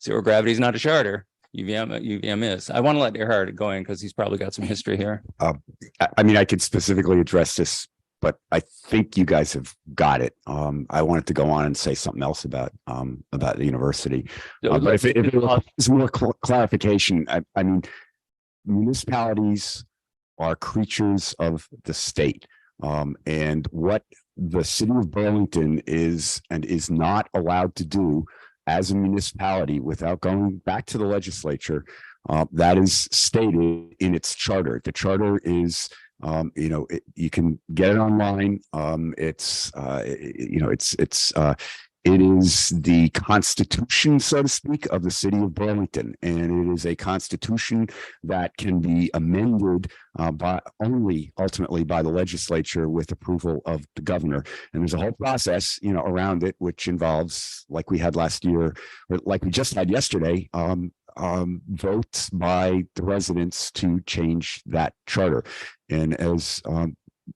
Zero Gravity is not a charter. UVM is. I want to let Earhart go in because he's probably got some history here. I mean, I could specifically address this, but I think you guys have got it. I wanted to go on and say something else about the university. But if it was more clarification, I mean, municipalities are creatures of the state. And what the city of Burlington is and is not allowed to do as a municipality without going back to the legislature, that is stated in its charter. The charter is, you can get it online. It is the constitution, so to speak, of the city of Burlington, and it is a constitution that can be amended ultimately by the legislature with approval of the governor. And there's a whole process, around it, which involves, like we had last year, or like we just had yesterday, votes by the residents to change that charter. And as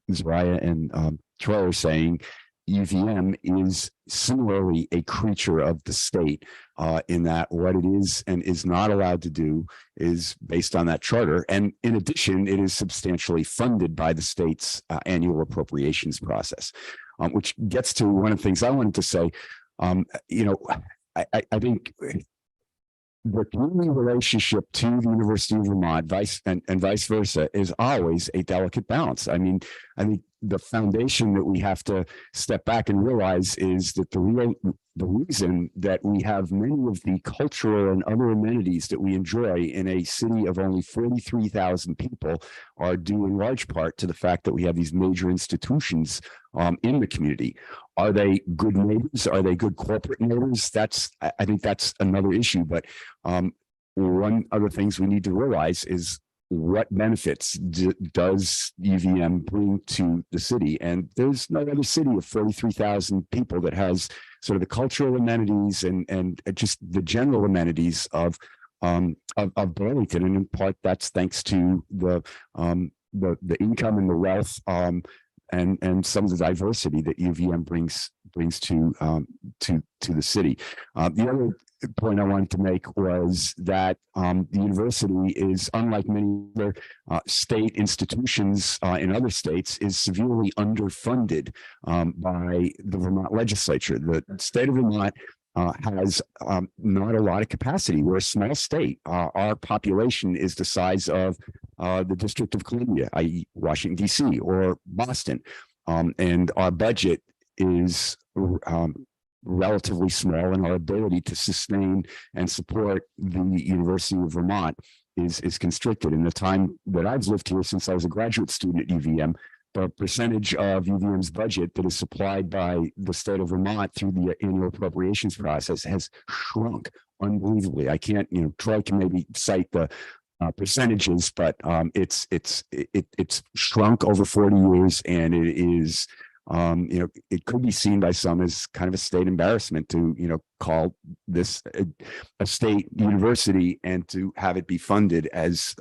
Zariah and Troy are saying, UVM is similarly a creature of the state in that what it is and is not allowed to do is based on that charter. And in addition, it is substantially funded by the state's annual appropriations process, which gets to one of the things I wanted to say. I think the community relationship to the University of Vermont, vice versa, is always a delicate balance. I mean, I think the foundation that we have to step back and realize is that the reason that we have many of the cultural and other amenities that we enjoy in a city of only 43,000 people are due in large part to the fact that we have these major institutions in the community. Are they good neighbors? Are they good corporate neighbors? I think that's another issue. But one of the things we need to realize is what benefits does UVM bring to the city? And there's no other city of 43,000 people that has sort of the cultural amenities and just the general amenities of Burlington. And in part, that's thanks to the income and the wealth and some of the diversity that UVM brings to the city. The other point I wanted to make was that the university is, unlike many other state institutions in other states, is severely underfunded by the Vermont legislature. The state of Vermont has not a lot of capacity. We're a small state. Our population is the size of the District of Columbia, i.e. Washington, D.C. or Boston. And our budget is relatively small, and our ability to sustain and support the University of Vermont is constricted. In the time that I've lived here since I was a graduate student at UVM, the percentage of UVM's budget that is supplied by the state of Vermont through the annual appropriations process has shrunk unbelievably. I can't, Troy can maybe cite the percentages, but it's shrunk over 40 years, and it is it could be seen by some as kind of a state embarrassment to, call this a state university and to have it be funded as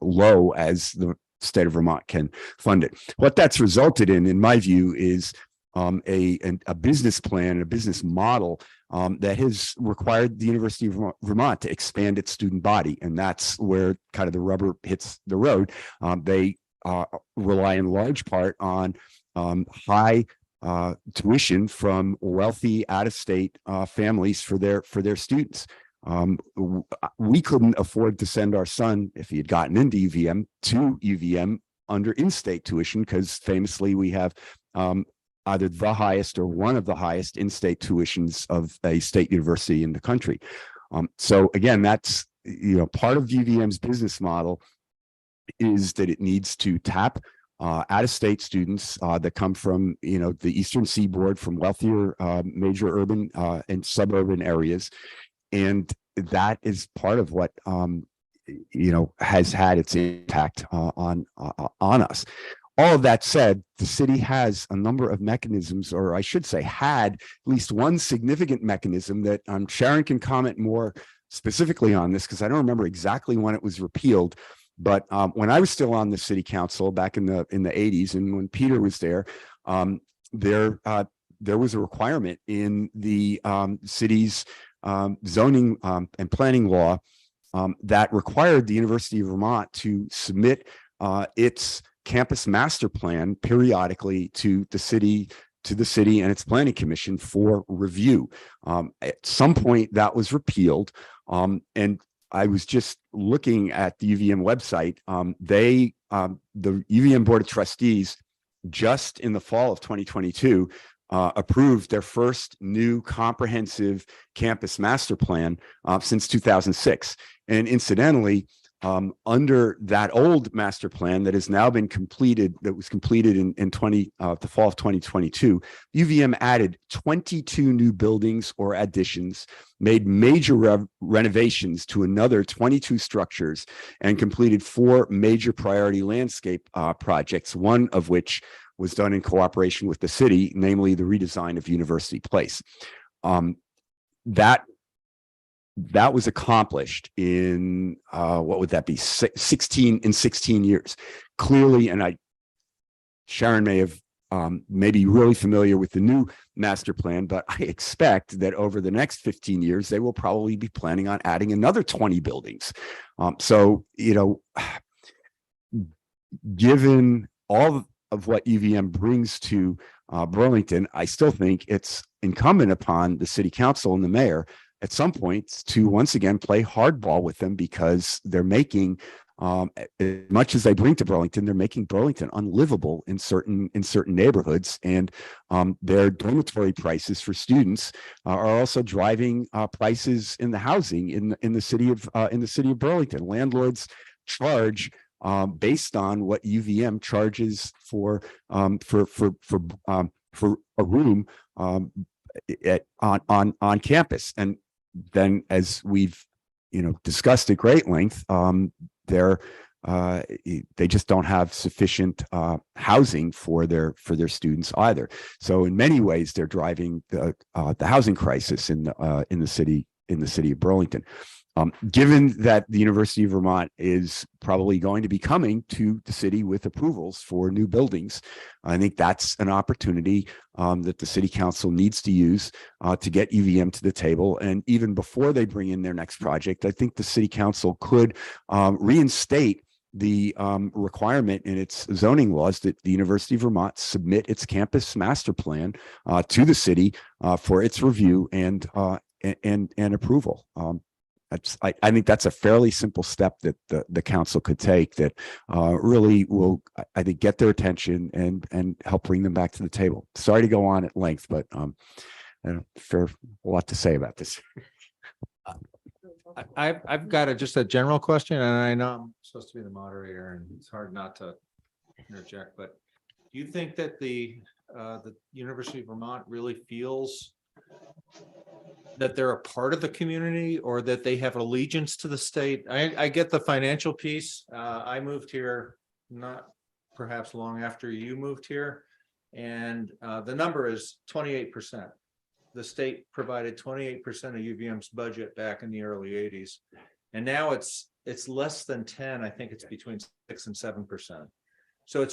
low as the state of Vermont can fund it. What that's resulted in my view, is a business plan, a business model that has required the University of Vermont to expand its student body. And that's where kind of the rubber hits the road. They rely in large part on high tuition from wealthy out-of-state families for their students. We couldn't afford to send our son, if he had gotten into UVM, to UVM under in-state tuition, because famously we have either the highest or one of the highest in-state tuitions of a state university in the country. So again, that's part of UVM's business model is that it needs to tap out-of-state students that come from the Eastern Seaboard, from wealthier major urban and suburban areas, and that is part of what has had its impact on us. All of that said, the city has a number of mechanisms, or I should say had at least one significant mechanism that Sharon can comment more specifically on this, because I don't remember exactly when it was repealed. But when I was still on the city council back in the 80s, and when Peter was there, there was a requirement in the city's zoning and planning law that required the University of Vermont to submit its campus master plan periodically to the city and its planning commission for review. At some point that was repealed, and I was just looking at the UVM website. The UVM Board of Trustees, just in the fall of 2022, approved their first new comprehensive campus master plan since 2006. And incidentally, under that old master plan that has now been completed, that was completed in the fall of 2022, UVM added 22 new buildings or additions, made major renovations to another 22 structures, and completed 4 major priority landscape projects, one of which was done in cooperation with the city, namely the redesign of University Place. That was accomplished in what would that be, 16 years. Clearly, and Sharon may have maybe really familiar with the new master plan, but I expect that over the next 15 years they will probably be planning on adding another 20 buildings. So given all of what UVM brings to Burlington, I still think it's incumbent upon the city council and the mayor at some point to once again play hardball with them, because they're making, as much as they bring to Burlington, they're making Burlington unlivable in certain neighborhoods, and their dormitory prices for students are also driving prices in the housing in the city of Burlington. Landlords charge based on what UVM charges for a room on campus. And then, as we've discussed at great length, they just don't have sufficient housing for their students either. So in many ways, they're driving the housing crisis in the city of Burlington. Given that the University of Vermont is probably going to be coming to the city with approvals for new buildings, I think that's an opportunity that the city council needs to use to get UVM to the table. And even before they bring in their next project, I think the city council could reinstate the requirement in its zoning laws that the University of Vermont submit its campus master plan to the city for its review and approval. I think that's a fairly simple step that the council could take that really will, I think, get their attention and help bring them back to the table. Sorry to go on at length, but I don't a lot to say about this. I've got just a general question, and I know I'm supposed to be the moderator, and it's hard not to interject. But do you think that the University of Vermont really feels that they're a part of the community, or that they have allegiance to the state? I get the financial piece. I moved here not perhaps long after you moved here, And the number is 28%. The state provided 28% of UVM's budget back in the early 80s. And now it's less than 10. I think it's between 6 and 7%. So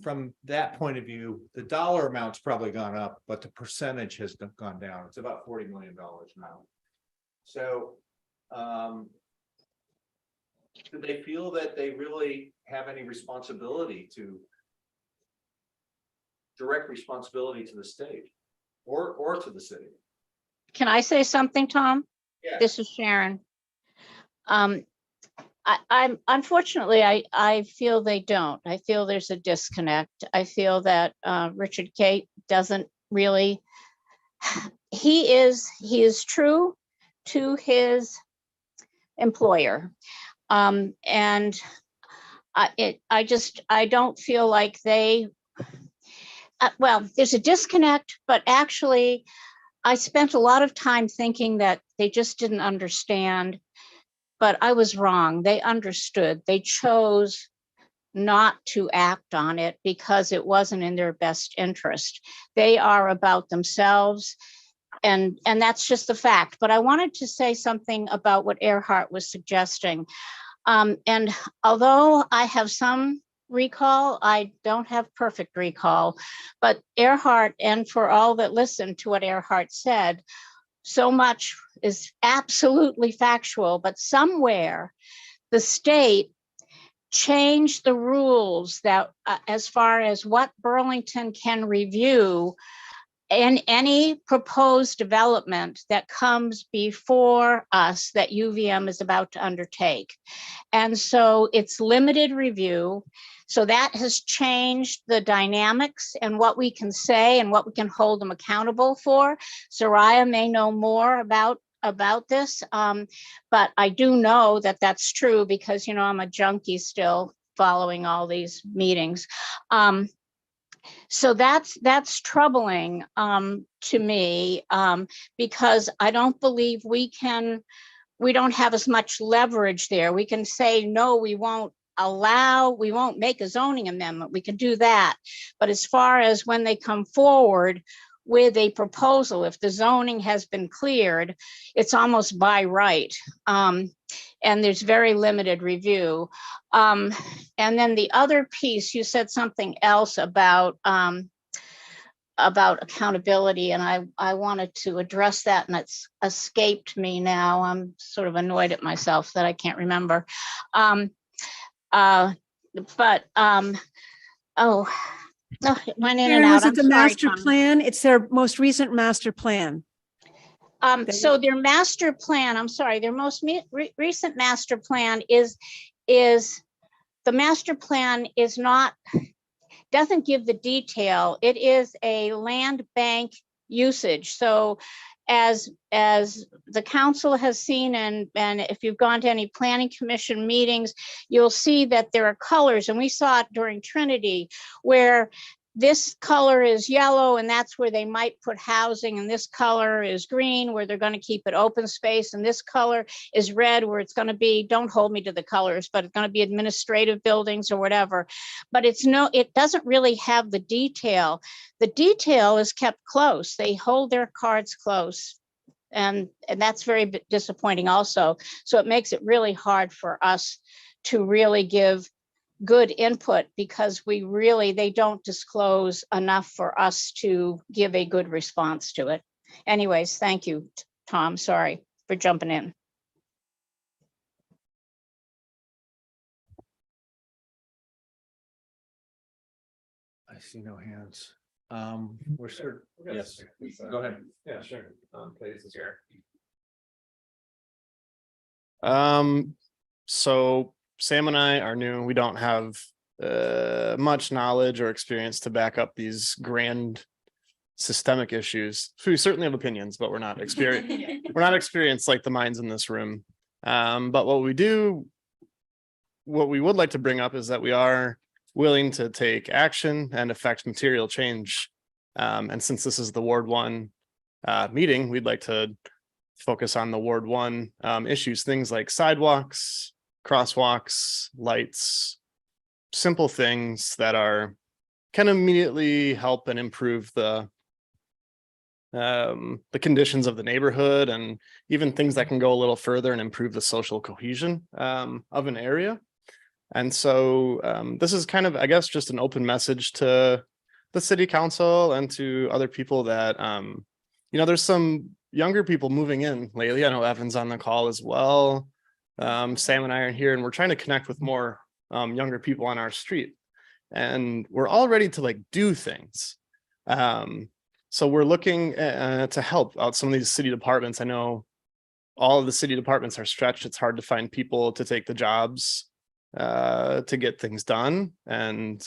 from that point of view, the dollar amount's probably gone up, but the percentage has gone down. It's about $40 million now. So do they feel that they really have any direct responsibility to the state or to the city? Can I say something, Tom? Yeah. This is Sharon. I'm unfortunately, I feel they don't. I feel there's a disconnect. I feel that Richard Kate doesn't really, he is true to his employer. And I don't feel like they, well, there's a disconnect, but actually I spent a lot of time thinking that they just didn't understand, but I was wrong. They understood. They chose not to act on it because it wasn't in their best interest. They are about themselves, and that's just the fact. But I wanted to say something about what Earhart was suggesting. And although I have some recall, I don't have perfect recall, but Earhart, and for all that listened to what Earhart said, so much is absolutely factual, but somewhere the state changed the rules that as far as what Burlington can review in any proposed development that comes before us that UVM is about to undertake. And so it's limited review. So that has changed the dynamics and what we can say and what we can hold them accountable for. Soraya may know more about this, but I do know that that's true because, you know, I'm a junkie still following all these meetings. So that's troubling to me because I don't believe we don't have as much leverage there. We can say, no, we won't make a zoning amendment. We can do that. But as far as when they come forward with a proposal, if the zoning has been cleared, it's almost by right. And there's very limited review. And then the other piece, you said something else about accountability, and I wanted to address that, and it's escaped me now. I'm sort of annoyed at myself that I can't remember. Oh, no, it went in and Sharon, out. was it I'm the sorry, master Tom. plan? It's their most recent master plan. So their master plan, I'm sorry, their most recent master plan is the master plan is not, doesn't give the detail. It is a land bank usage. So as the council has seen, and if you've gone to any planning commission meetings, you'll see that there are colors, and we saw it during Trinity, where this color is yellow and that's where they might put housing, and this color is green where they're going to keep it open space, and this color is red where it's going to be, don't hold me to the colors, but it's going to be administrative buildings or whatever. But it doesn't really have the detail. The detail is kept close. They hold their cards close, and that's very disappointing also. So it makes it really hard for us to really give good input because they don't disclose enough for us to give a good response to it. Anyways, thank you, Tom. Sorry for jumping in. I see no hands. We're sure. Yes, go ahead. Yeah, sure. Please, is here. So Sam and I are new. We don't have much knowledge or experience to back up these grand systemic issues. We certainly have opinions, but we're not experienced. We're not experienced like the minds in this room. But what we would like to bring up is that we are willing to take action and affect material change. And since this is the Ward 1 meeting, we'd like to focus on the Ward 1 issues, things like sidewalks, crosswalks, lights, simple things that are can immediately help and improve the conditions of the neighborhood, and even things that can go a little further and improve the social cohesion of an area. And so this is kind of, I guess, just an open message to the city council and to other people that, there's some younger people moving in lately. I know Evan's on the call as well. Sam and I are here, and we're trying to connect with more younger people on our street. And we're all ready to like do things. So we're looking to help out some of these city departments. I know all of the city departments are stretched. It's hard to find people to take the jobs to get things done. And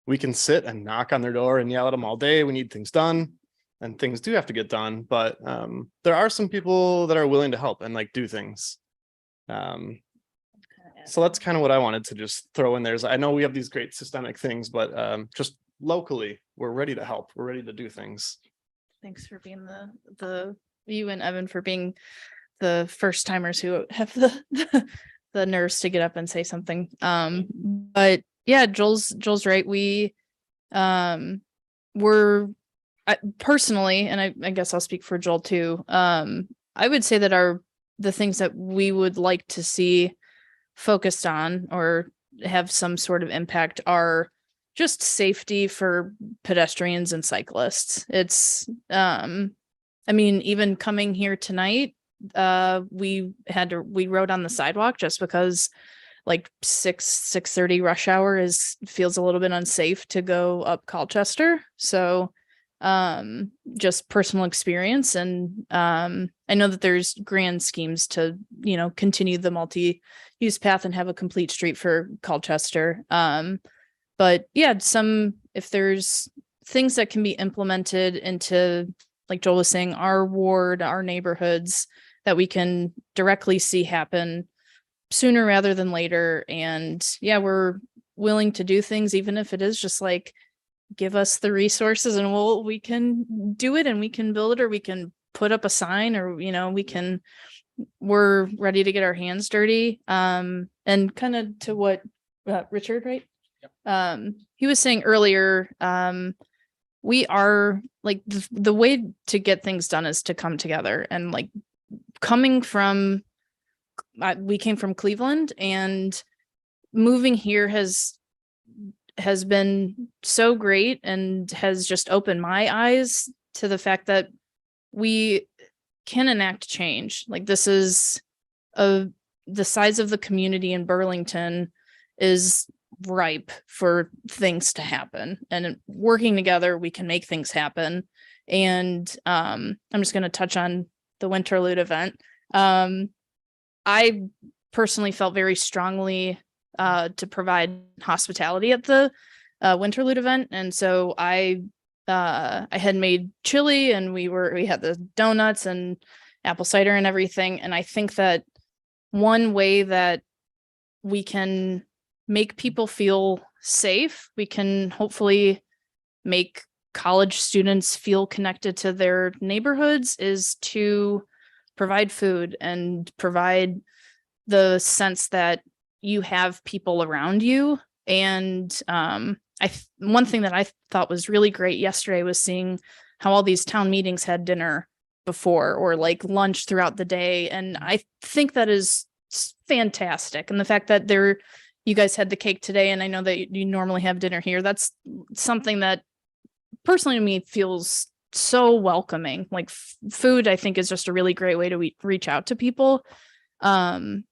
we can sit and knock on their door and yell at them all day. We need things done, and things do have to get done. But there are some people that are willing to help and like do things. So that's kind of what I wanted to just throw in there. I know we have these great systemic things, but just locally, we're ready to help. We're ready to do things. Thanks for being you and Evan for being the first timers who have the nerves to get up and say something. But yeah, Joel's right. We personally, and I guess I'll speak for Joel too. I would say that the things that we would like to see focused on or have some sort of impact are just safety for pedestrians and cyclists. It's even coming here tonight, we rode on the sidewalk just because like 6:30 rush hour feels a little bit unsafe to go up Colchester. So just personal experience. And I know that there's grand schemes to, continue the multi-use path and have a complete street for Colchester. But yeah, if there's things that can be implemented into, like Joel was saying, our ward, our neighborhoods that we can directly see happen sooner rather than later. And yeah, we're willing to do things, even if it is just like, give us the resources and we can do it, and we can build it, or we can put up a sign, or, we're ready to get our hands dirty. And kind of to what Richard, right? Yep. He was saying earlier, we are like the way to get things done is to come together, and like we came from Cleveland, and moving here has been so great and has just opened my eyes to the fact that we can enact change. Like this is the size of the community in Burlington is ripe for things to happen, and working together, we can make things happen. And I'm just going to touch on the Winterlude event. I personally felt very strongly to provide hospitality at the Winterlude event. And so I had made chili, and we had the donuts and apple cider and everything. And I think that one way that we can make people feel safe, we can hopefully make college students feel connected to their neighborhoods, is to provide food and provide the sense that you have people around you. And one thing that I thought was really great yesterday was seeing how all these town meetings had dinner before, or like lunch throughout the day. And I think that is fantastic. And the fact that you guys had the cake today, and I know that you normally have dinner here, that's something that personally to me feels so welcoming. Like food, I think, is just a really great way to reach out to people. And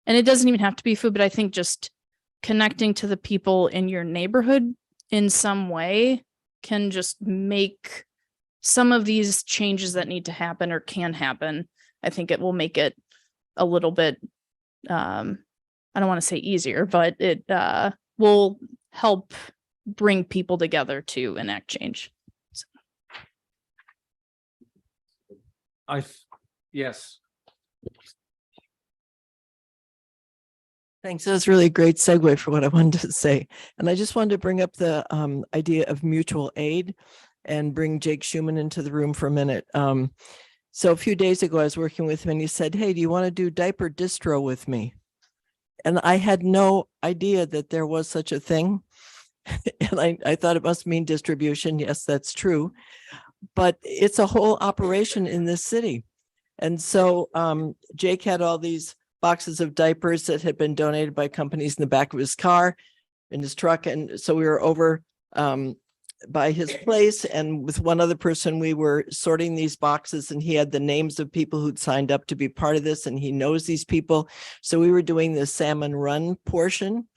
it doesn't even have to be food, but I think just connecting to the people in your neighborhood in some way can just make some of these changes that need to happen or can happen. I think it will make it a little bit, I don't want to say easier, but it will help bring people together to enact change. So. Yes. Thanks. That was really a great segue for what I wanted to say. And I just wanted to bring up the idea of mutual aid and bring Jake Schumann into the room for a minute. So a few days ago, I was working with him, and he said, "Hey, do you want to do diaper distro with me?" And I had no idea that there was such a thing. And I thought it must mean distribution. Yes, that's true. But it's a whole operation in this city. And so Jake had all these boxes of diapers that had been donated by companies in the back of his car, in his truck. And so we were over by his place, and with one other person, we were sorting these boxes, and he had the names of people who'd signed up to be part of this, and he knows these people. So we were doing the Salmon Run portion.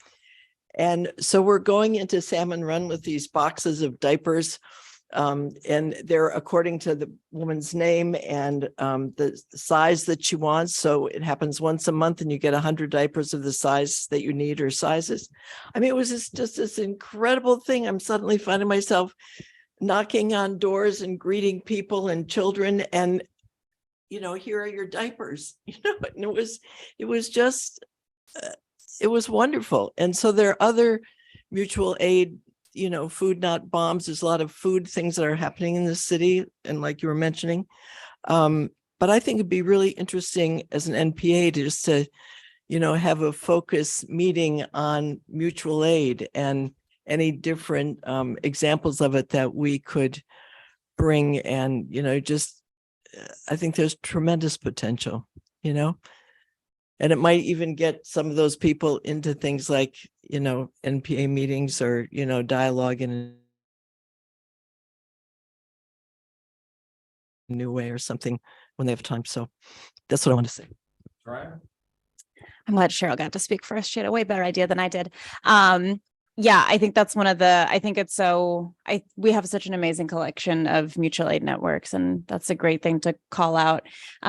And so we're going into Salmon Run with these boxes of diapers. And they're according to the woman's name and the size that she wants. So it happens once a month and you get 100 diapers of the size that you need or sizes. I mean, it was just this incredible thing. I'm suddenly finding myself knocking on doors and greeting people and children and, you know, here are your diapers, you know, and it was just, it was wonderful. And so there are other mutual aid, you know, food not bombs. There's a lot of food things that are happening in the city, and like you were mentioning. But I think it'd be really interesting as an NPA to just to, you know, have a focus meeting on mutual aid and any different examples of it that we could bring. And, you know, just I think there's tremendous potential, you know. And it might even get some of those people into things like, you know, NPA meetings or, you know, dialogue in a new way or something when they have time. So that's what I want to say. Right. I'm glad Cheryl got to speak first. She had a way better idea than I did. Yeah, I think that's one of the, I think it's so, we have such an amazing collection of mutual aid networks, and that's a great thing to call out.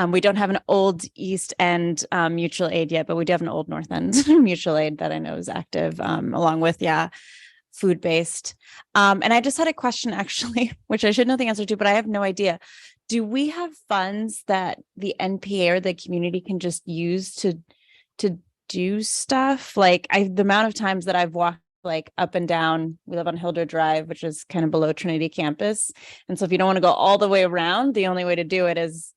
We don't have an old East End mutual aid yet, but we do have an old North End mutual aid that I know is active, along with, food-based. And I just had a question actually, which I should know the answer to, but I have no idea. Do we have funds that the NPA or the community can just use to do stuff? Like the amount of times that I've walked like up and down, we live on Hilder Drive, which is kind of below Trinity campus. And so if you don't want to go all the way around, the only way to do it is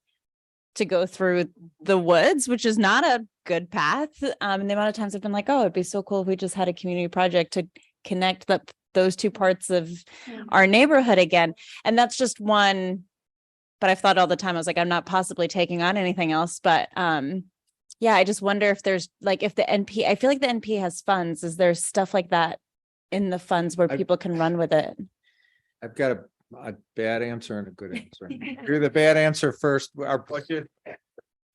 to go through the woods, which is not a good path. And the amount of times I've been like, oh, it'd be so cool if we just had a community project to connect those two parts of our neighborhood again. And that's just one, but I've thought all the time, I was like, I'm not possibly taking on anything else, but yeah, I just wonder if there's like, if the NPA, I feel like the NPA has funds. Is there stuff like that in the funds where people can run with it? I've got a bad answer and a good answer. Here's the bad answer first. Our budget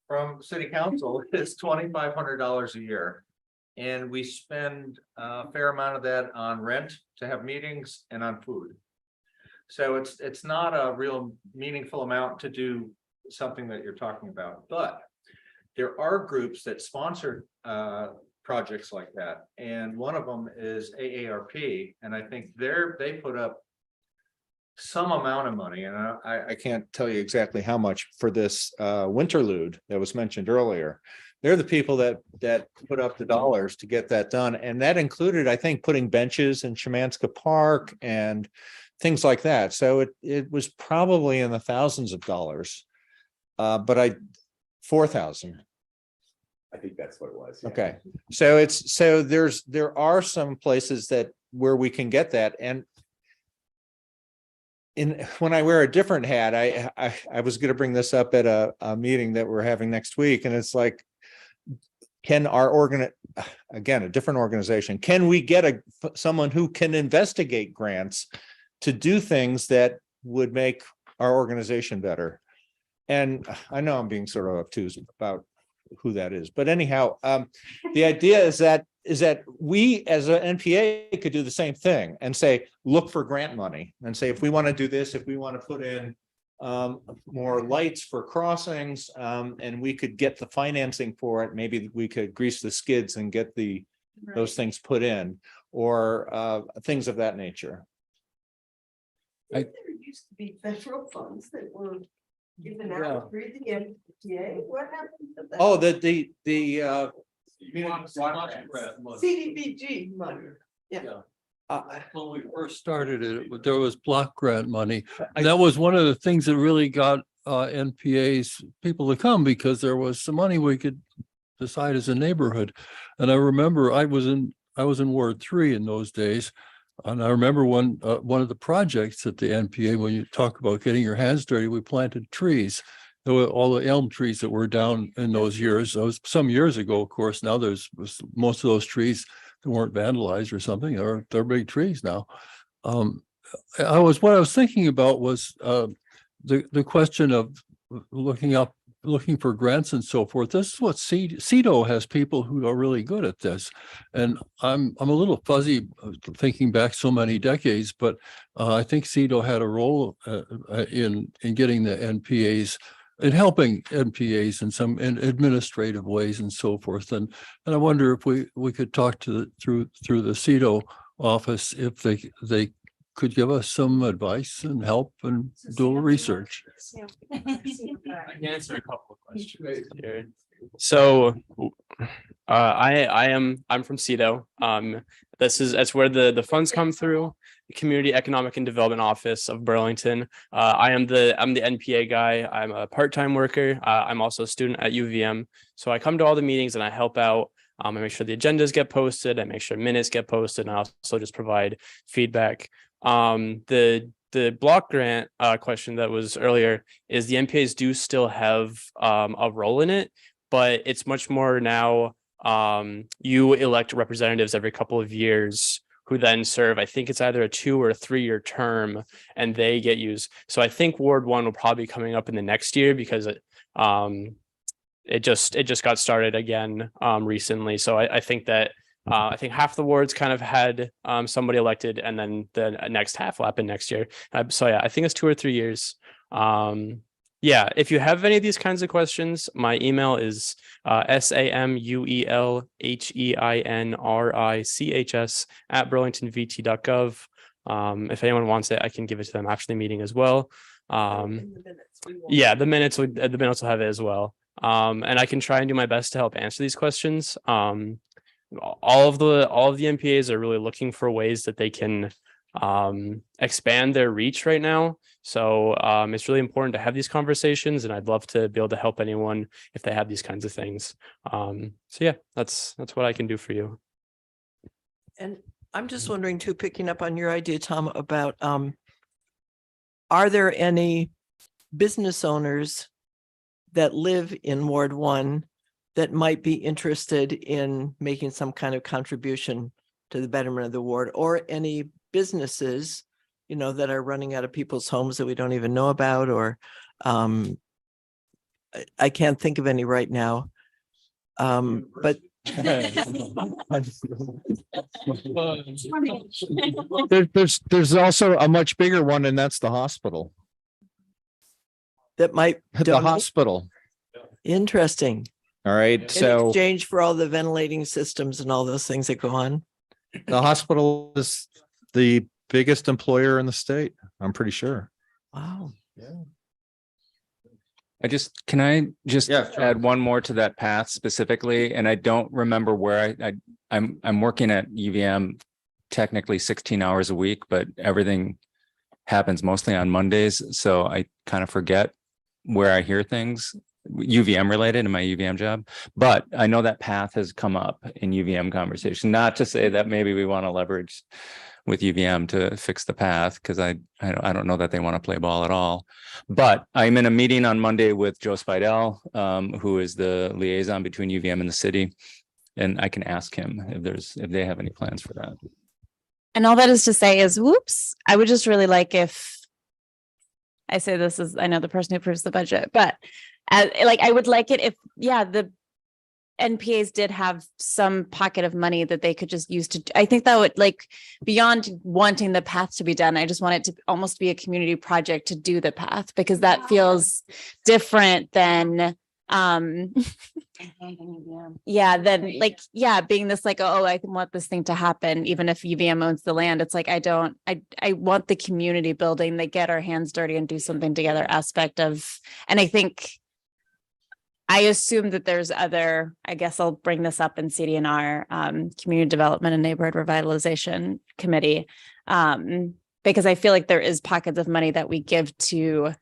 from city council is $2,500 a year. And we spend a fair amount of that on rent to have meetings and on food. So it's not a real meaningful amount to do something that you're talking about, but there are groups that sponsor projects like that. And one of them is AARP. And I think they put up some amount of money, and I can't tell you exactly how much, for this Winterlude that was mentioned earlier. They're the people that put up the dollars to get that done. And that included, I think, putting benches in Szymanska Park and things like that. So it was probably in the thousands of dollars. But 4,000. I think that's what it was. Yeah. Okay. So there are some places where we can get that. And when I wear a different hat, I was going to bring this up at a meeting that we're having next week. And it's like, can our again, a different organization, can we get someone who can investigate grants to do things that would make our organization better? And I know I'm being sort of obtuse about who that is, but anyhow, the idea is that we as an NPA could do the same thing and say, look for grant money and say, if we want to do this, if we want to put in more lights for crossings, and we could get the financing for it, maybe we could grease the skids and get those things put in, or things of that nature. There used to be federal funds that were given out through the NPA. What happened to that? Oh, CDBG money. Yeah. When we first started it, there was block grant money. That was one of the things that really got NPA's people to come, because there was some money we could decide as a neighborhood. And I remember I was in Ward 3 in those days, And I remember one of the projects at the NPA, when you talk about getting your hands dirty, we planted trees. There were all the elm trees that were down in those years. Those some years ago, of course. Now most of those trees that weren't vandalized or something. They're big trees now. What I was thinking about was the question of looking for grants and so forth. This is what CEDO has people who are really good at this. And I'm a little fuzzy thinking back so many decades, but I think CEDO had a role in getting the NPAs and helping NPAs in some administrative ways and so forth. And I wonder if we could talk to through the CEDO office if they could give us some advice and help and do research. I can answer a couple of questions here. So I'm from CEDO. That's where the funds come through. The Community Economic and Development Office of Burlington. I'm the NPA guy. I'm a part-time worker. I'm also a student at UVM. So I come to all the meetings and I help out. I make sure the agendas get posted. I make sure minutes get posted, and I also just provide feedback. The block grant question that was earlier is the NPAs do still have a role in it, but it's much more now. You elect representatives every couple of years who then serve. I think it's either a 2 or a 3-year term, and they get used. So I think Ward 1 will probably be coming up in the next year because it just got started again recently. So I think that I think half the wards kind of had somebody elected, and then the next half will happen next year. So yeah, I think it's 2 or 3 years. Yeah, if you have any of these kinds of questions, my email is samuelheinrichs@burlingtonvt.gov. If anyone wants it, I can give it to them after the meeting as well. Yeah, the minutes will have it as well. And I can try and do my best to help answer these questions. All of the NPAs are really looking for ways that they can expand their reach right now. So it's really important to have these conversations, and I'd love to be able to help anyone if they have these kinds of things. So yeah, that's what I can do for you. And I'm just wondering too, picking up on your idea, Tom, about are there any business owners that live in Ward 1 that might be interested in making some kind of contribution to the betterment of the ward, or any businesses, that are running out of people's homes that we don't even know about, or I can't think of any right now. But there's also a much bigger one, and that's the hospital. That might The hospital. Interesting. All right. In So exchange for all the ventilating systems and all those things that go on. the hospital is the biggest employer in the state, I'm pretty sure. Wow. Yeah. Can I just Yeah, sure. add one more to that path specifically? And I don't remember where I'm working at UVM technically 16 hours a week, but everything happens mostly on Mondays. So I kind of forget where I hear things UVM related in my UVM job, but I know that path has come up in UVM conversation, not to say that maybe we want to leverage with UVM to fix the path, because I don't know that they want to play ball at all. But I'm in a meeting on Monday with Joe Spidell, who is the liaison between UVM and the city, and I can ask him if they have any plans for that. And all that is to say is, whoops, I would just really like if I say this is, I know the person who approves the budget, but I would like it if, the NPAs did have some pocket of money that they could just use to, I think that would, beyond wanting the path to be done, I just want it to almost be a community project to do the path, because that feels different than, being this I want this thing to happen, even if UVM owns the land. It's I want the community building, they get our hands dirty and do something together aspect of, and I assume that there's other, I guess I'll bring this up in CDNR, Community Development and Neighborhood Revitalization Committee, because I feel like there is pockets of money that we give to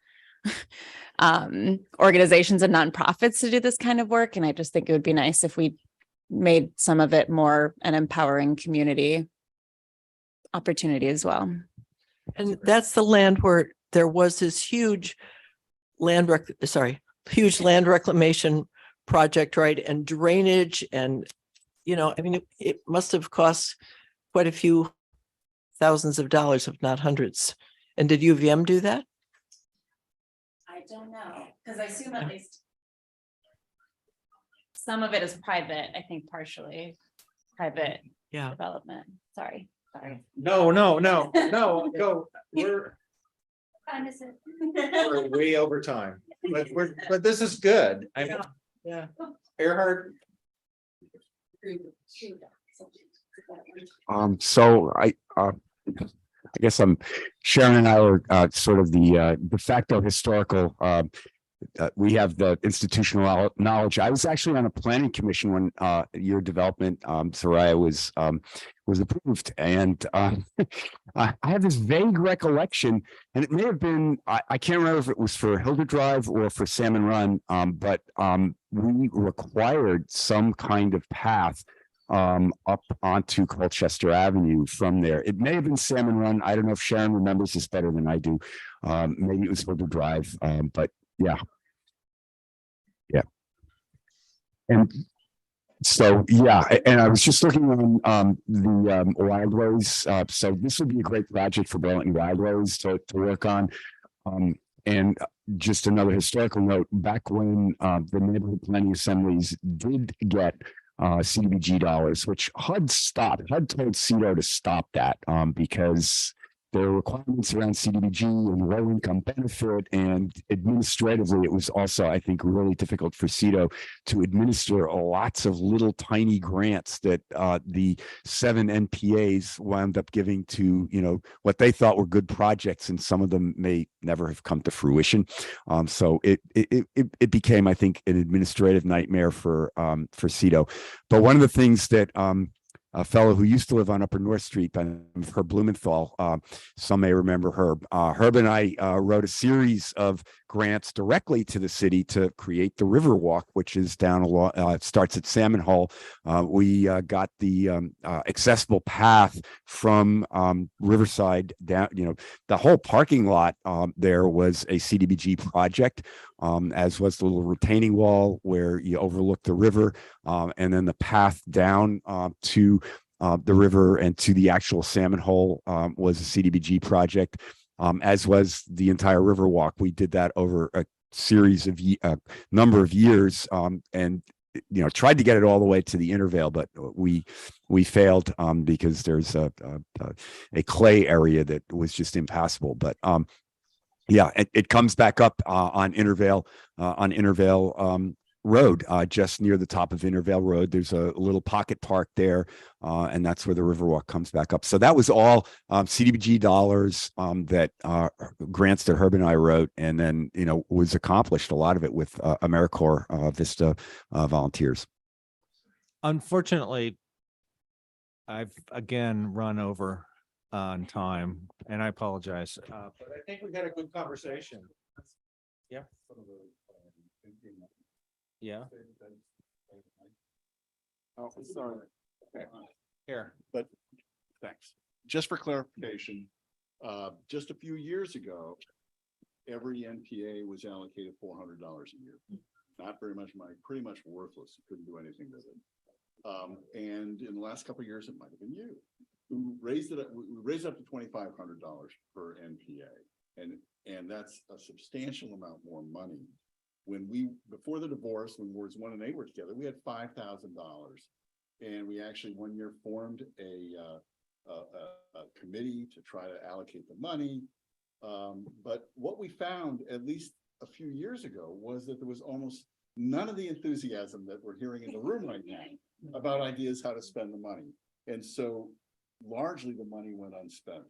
organizations and nonprofits to do this kind of work. And I just think it would be nice if we made some of it more an empowering community. opportunity as well. And that's the land where there was this huge huge land reclamation project, right? And drainage and, I mean, it must have cost quite a few thousands of dollars, if not hundreds. And did UVM do that? I don't know, because I assume at least some of it is private, I think partially private development. Sorry. No, go. We're Time is it? we're way over time, but this is good. I mean, Yeah. Earhart. So I guess Sharon and I are sort of the de facto historical. We have the institutional knowledge. I was actually on a planning commission when your development, Soraya, was approved, and I have this vague recollection, and it may have been I can't remember if it was for Hilda Drive or for Salmon Run, but we required some kind of path up onto Colchester Avenue from there. It may have been Salmon Run. I don't know if Sharon remembers this better than I do. Maybe it was Hilda Drive, but yeah. And so, and I was just looking on the Wildways. So this would be a great project for Burlington Wildways to work on. And just another historical note, back when the neighborhood planning assemblies did get CDBG dollars, which HUD stopped. HUD told CEDO to stop that because there are requirements around CDBG and low income benefit, and administratively, it was also, I think, really difficult for CEDO to administer lots of little tiny grants that the 7 NPAs wound up giving to, what they thought were good projects, and some of them may never have come to fruition. So it became, I think, an administrative nightmare for CEDO. But one of the things that a fellow who used to live on Upper North Street, Herb Blumenthal. Some may remember Herb. Herb and I wrote a series of grants directly to the city to create the Riverwalk, which is down starts at Salmon Hole. We got the accessible path from Riverside down. The whole parking lot there was a CDBG project, as was the little retaining wall where you overlook the river, and then the path down to the river and to the actual Salmon Hole was a CDBG project, as was the entire Riverwalk. We did that over a series of number of years, and tried to get it all the way to the Intervale, but we failed because there's a clay area that was just impassable. But it comes back up on Intervale Road, just near the top of Intervale Road. There's a little pocket park there, and that's where the Riverwalk comes back up. So that was all CDBG dollars that grants that Herb and I wrote, and then was accomplished, a lot of it with AmeriCorps Vista volunteers. Unfortunately, I've again run over on time, and I apologize. But I think we had a good conversation. Yeah. Yeah. Oh, sorry. Okay. Here. But thanks. Just for clarification, just a few years ago, every NPA was allocated $400 a year. Not very much money, pretty much worthless. You couldn't do anything with it. And in the last couple of years, it might have been you who raised it. We raised it up to $2,500 per NPA, and that's a substantial amount more money. Before the divorce, when Wards 1 and 8 were together, we had $5,000, and we actually one year formed a committee to try to allocate the money. But what we found, at least a few years ago, was that there was almost none of the enthusiasm that we're hearing in the room right now about ideas how to spend the money. And so largely the money went unspent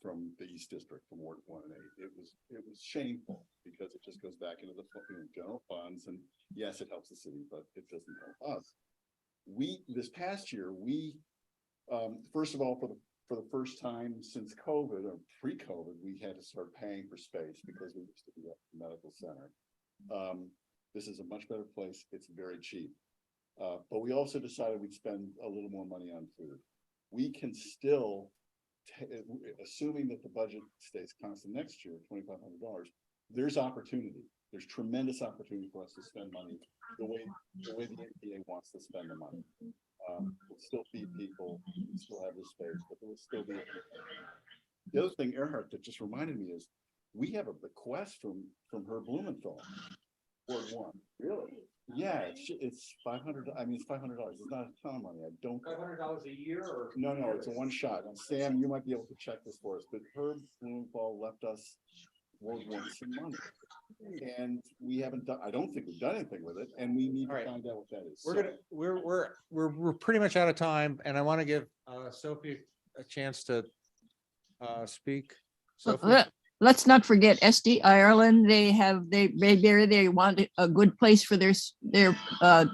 from the East District, from Ward 1 and 8. It was shameful because it just goes back into the general funds, and yes, it helps the city, but it doesn't help us. This past year, first of all, for the first time since COVID or pre-COVID, we had to start paying for space because we used to be a medical center. This is a much better place. It's very cheap. But we also decided we'd spend a little more money on food. We can still assuming that the budget stays constant next year, $2,500, there's opportunity. There's tremendous opportunity for us to spend money the way the NPA wants to spend the money. We'll still feed people, we'll still have the space, but there will still be. The other thing, Earhart, that just reminded me is we have a bequest from Herb Blumenthal. Ward 1. Really? Yeah, it's 500. I mean, it's $500. It's not a ton of money. I don't. $500 a year, or no, it's a one shot. And Sam, you might be able to check this for us, but Herb Blumenthal left us Ward 1 some money, and we haven't done. I don't think we've done anything with it, and we need to find out what that is. We're pretty much out of time, and I want to give Sophie a chance to speak. Sophie? Let's not forget SD Ireland. They want a good place for their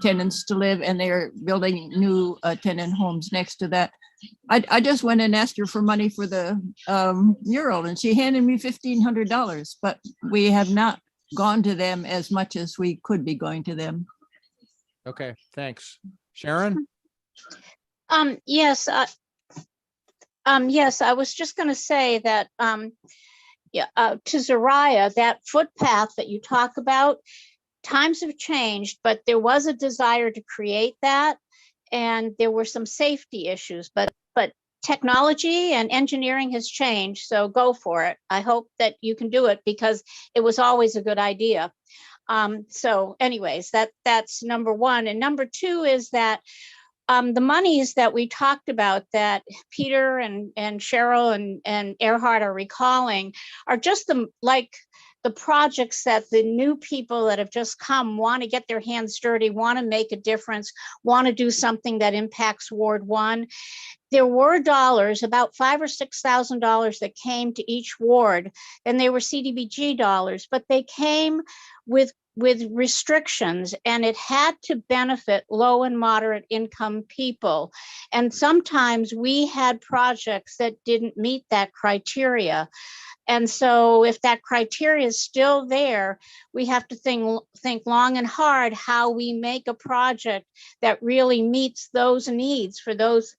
tenants to live, and they're building new tenant homes next to that. I just went and asked her for money for the mural, and she handed me $1,500, but we have not gone to them as much as we could be going to them. Okay, thanks. Sharon? Yes. Yes, I was just going to say that to Zariah, that footpath that you talk about, times have changed, but there was a desire to create that, and there were some safety issues, but technology and engineering has changed, so go for it. I hope that you can do it, because it was always a good idea. So anyways, that's number one. And number two is that the monies that we talked about, that Peter and Cheryl and Earhart are recalling, are just the projects that the new people that have just come want to get their hands dirty, want to make a difference, want to do something that impacts Ward 1. There were dollars, about $5,000 or $6,000, that came to each ward, and they were CDBG dollars, but they came with restrictions, and it had to benefit low and moderate income people. And sometimes we had projects that didn't meet that criteria. And so if that criteria is still there, we have to think long and hard how we make a project that really meets those needs for those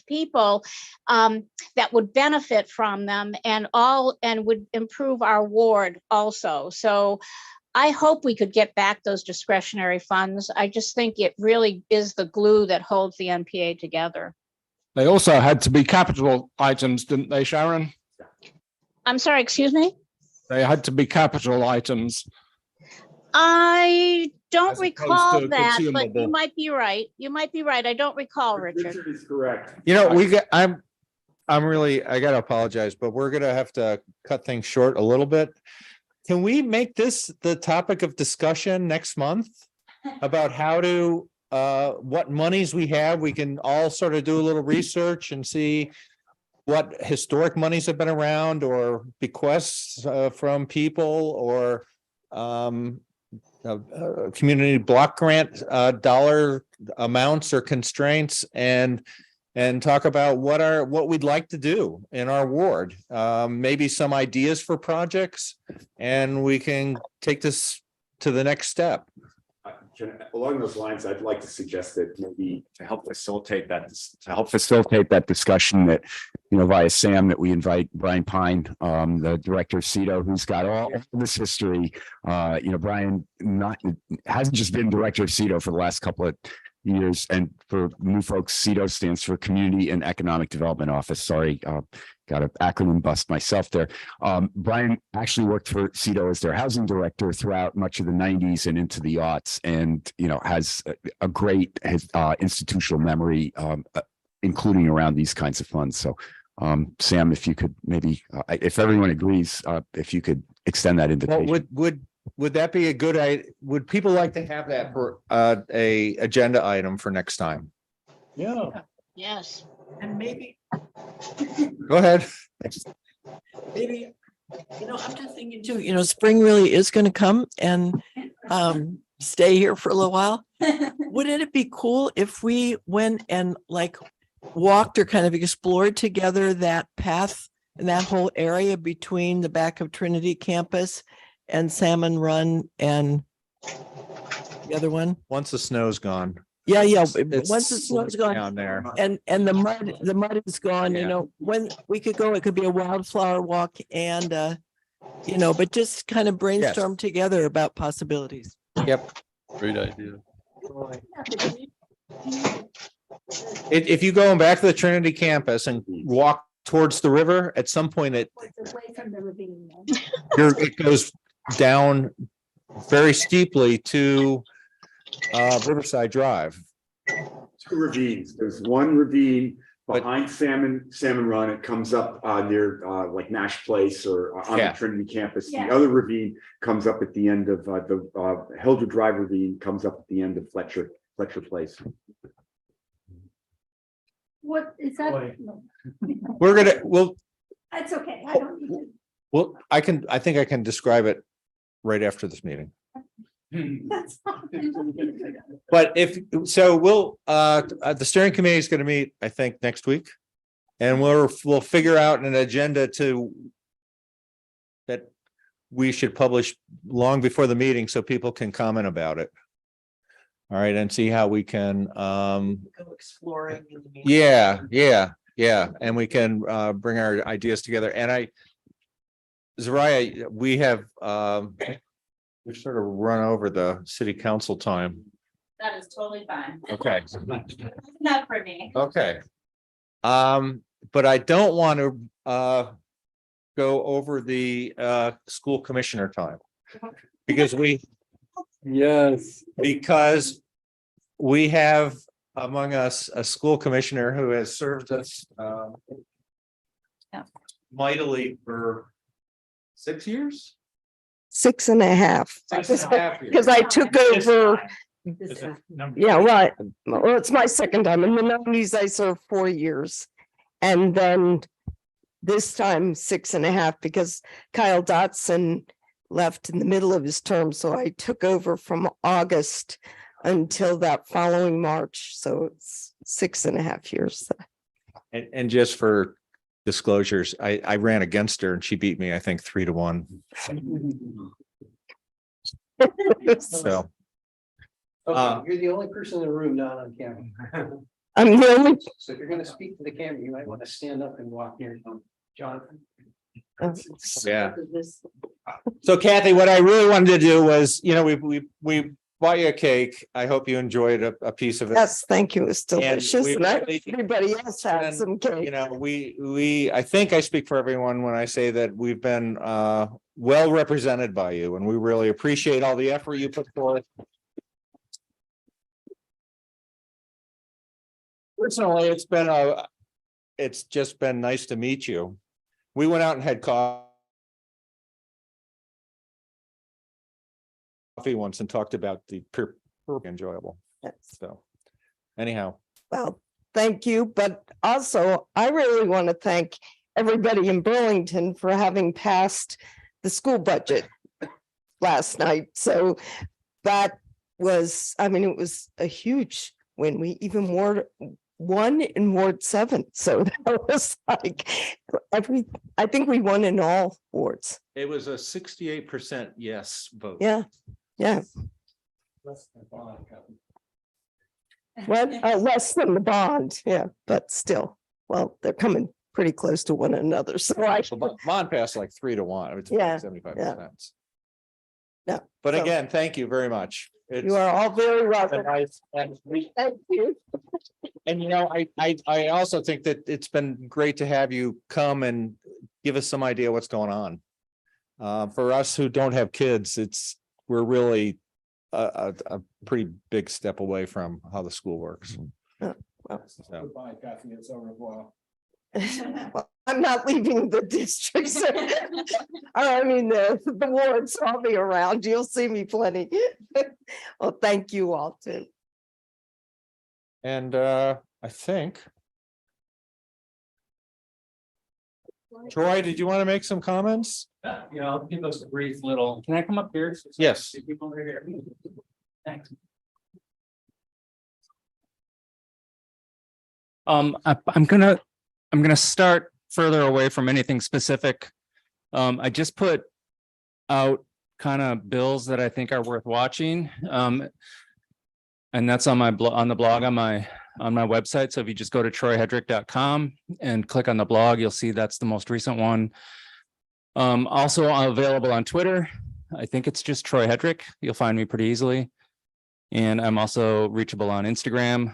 people that would benefit from them, and would improve our ward also. So I hope we could get back those discretionary funds. I just think it really is the glue that holds the NPA together. They also had to be capital items, didn't they, Sharon? I'm sorry, excuse me? They had to be capital items. I don't As recall opposed to that, but consumable. you might be right. You might be right. I don't recall, Richard. is correct. You know, I'm really, I gotta apologize, but we're gonna have to cut things short a little bit. Can we make this the topic of discussion next month about how to, what monies we have? We can all sort of do a little research and see what historic monies have been around, or bequests from people, or community block grant dollar amounts or constraints, and talk about what we'd like to do in our ward. Maybe some ideas for projects, and we can take this to the next step. Along those lines, I'd like to suggest that maybe to help facilitate that discussion, that, via Sam, that we invite Brian Pine, the director of CEDO, who's got all this history. Brian hasn't just been director of CEDO for the last couple of years, and for new folks, CEDO stands for Community and Economic Development Office. Sorry, got an acronym bust myself there. Brian actually worked for CEDO as their housing director throughout much of the 90s and into the aughts, and has a great institutional memory, including around these kinds of funds. So Sam, if you could maybe, if everyone agrees, if you could extend that invitation. Well, would that be a good idea? Would people like to have that for a agenda item for next time? Yeah. Yes. And maybe, Go ahead. maybe, I'm just thinking too, spring really is going to come and stay here for a little while. Wouldn't it be cool if we went and walked or kind of explored together that path and that whole area between the back of Trinity campus and Salmon Run and the other one? Once the snow's gone. Yeah, yeah. It's Once the snow's gone down there. and the mud is gone, Yeah. you know, when we could go, it could be a wildflower walk and you know, but just kind of brainstorm together about possibilities. Yep. Great idea. If you go back to the Trinity campus and walk towards the river, at some point it Away from the ravine. it goes down very steeply to Riverside Drive. Two ravines. There's one ravine behind Salmon Run. It comes up near like Nash Place or on Yeah. the Trinity campus. Yeah. The other ravine comes up at the end of the Hilda Drive ravine comes up at the end of Fletcher Place. What is that? No. We'll That's okay. I don't need to. well, I think I can describe it right after this meeting. That's fine. But we'll the steering committee is going to meet, I think, next week. And we'll figure out an agenda that we should publish long before the meeting so people can comment about it. All right, and see how we can Go exploring. in the meantime. yeah. And we can bring our ideas together. And Zariah, we have we've sort of run over the city council time. That is totally fine. Okay. Not for me. Okay. But I don't want to go over the school commissioner time. Because we have among us a school commissioner who has served us mightily for 6 years. 6.5. 6.5 years. Because I took over, Is it number- yeah, right. Well, it's my second time. In the 90s, I served 4 years. And then this time 6.5 because Kyle Dotson left in the middle of his term. So I took over from August until that following March. So it's 6.5 years. And just for disclosures, I ran against her and she beat me, I think 3-1. So. You're the only person in the room not on camera. I'm the only. So if you're gonna speak to the camera, you might want to stand up and walk here, Jonathan. Yeah. So Kathy, what I really wanted to do was, we bought you a cake. I hope you enjoyed a piece of it. Yes, thank you. It's delicious. we And really- everybody else had some cake. I think I speak for everyone when I say that we've been well represented by you and we really appreciate all the effort you put forth. Personally, it's just been nice to meet you. We went out and had coffee once and talked about the enjoyable. So anyhow. Well, thank you. But also, I really want to thank everybody in Burlington for having passed the school budget last night. So that was, it was a huge win. We even won in Ward 7. So that was like I think we won in all wards. It was a 68% yes vote. Yeah, yeah. Less than bond. What, less than the bond, yeah, but still, well, they're coming pretty close to one another, so Bond passed like 3-1. It's Yeah, 75%. Yeah. But So- again, thank you very much. You are all very welcome. And Thank you. I also think that it's been great to have you come and give us some idea what's going on. For us who don't have kids, we're really a pretty big step away from how the school works. So, Goodbye, Kathy. It's au revoir. Well, I'm not leaving the district. So, the wards, I'll be around. You'll see me plenty. Well, thank you all too. and I think. Troy, did you want to make some comments? Yeah, I'll give us a brief little, can I come up here? Yes. See people over here. Thanks. I'm gonna start further away from anything specific. I just put out kind of bills that I think are worth watching. And that's on my blog, on the blog on my website. So if you just go to troyhedrick.com and click on the blog, you'll see that's the most recent one. Also available on Twitter. I think it's just Troy Hedrick. You'll find me pretty easily. And I'm also reachable on Instagram.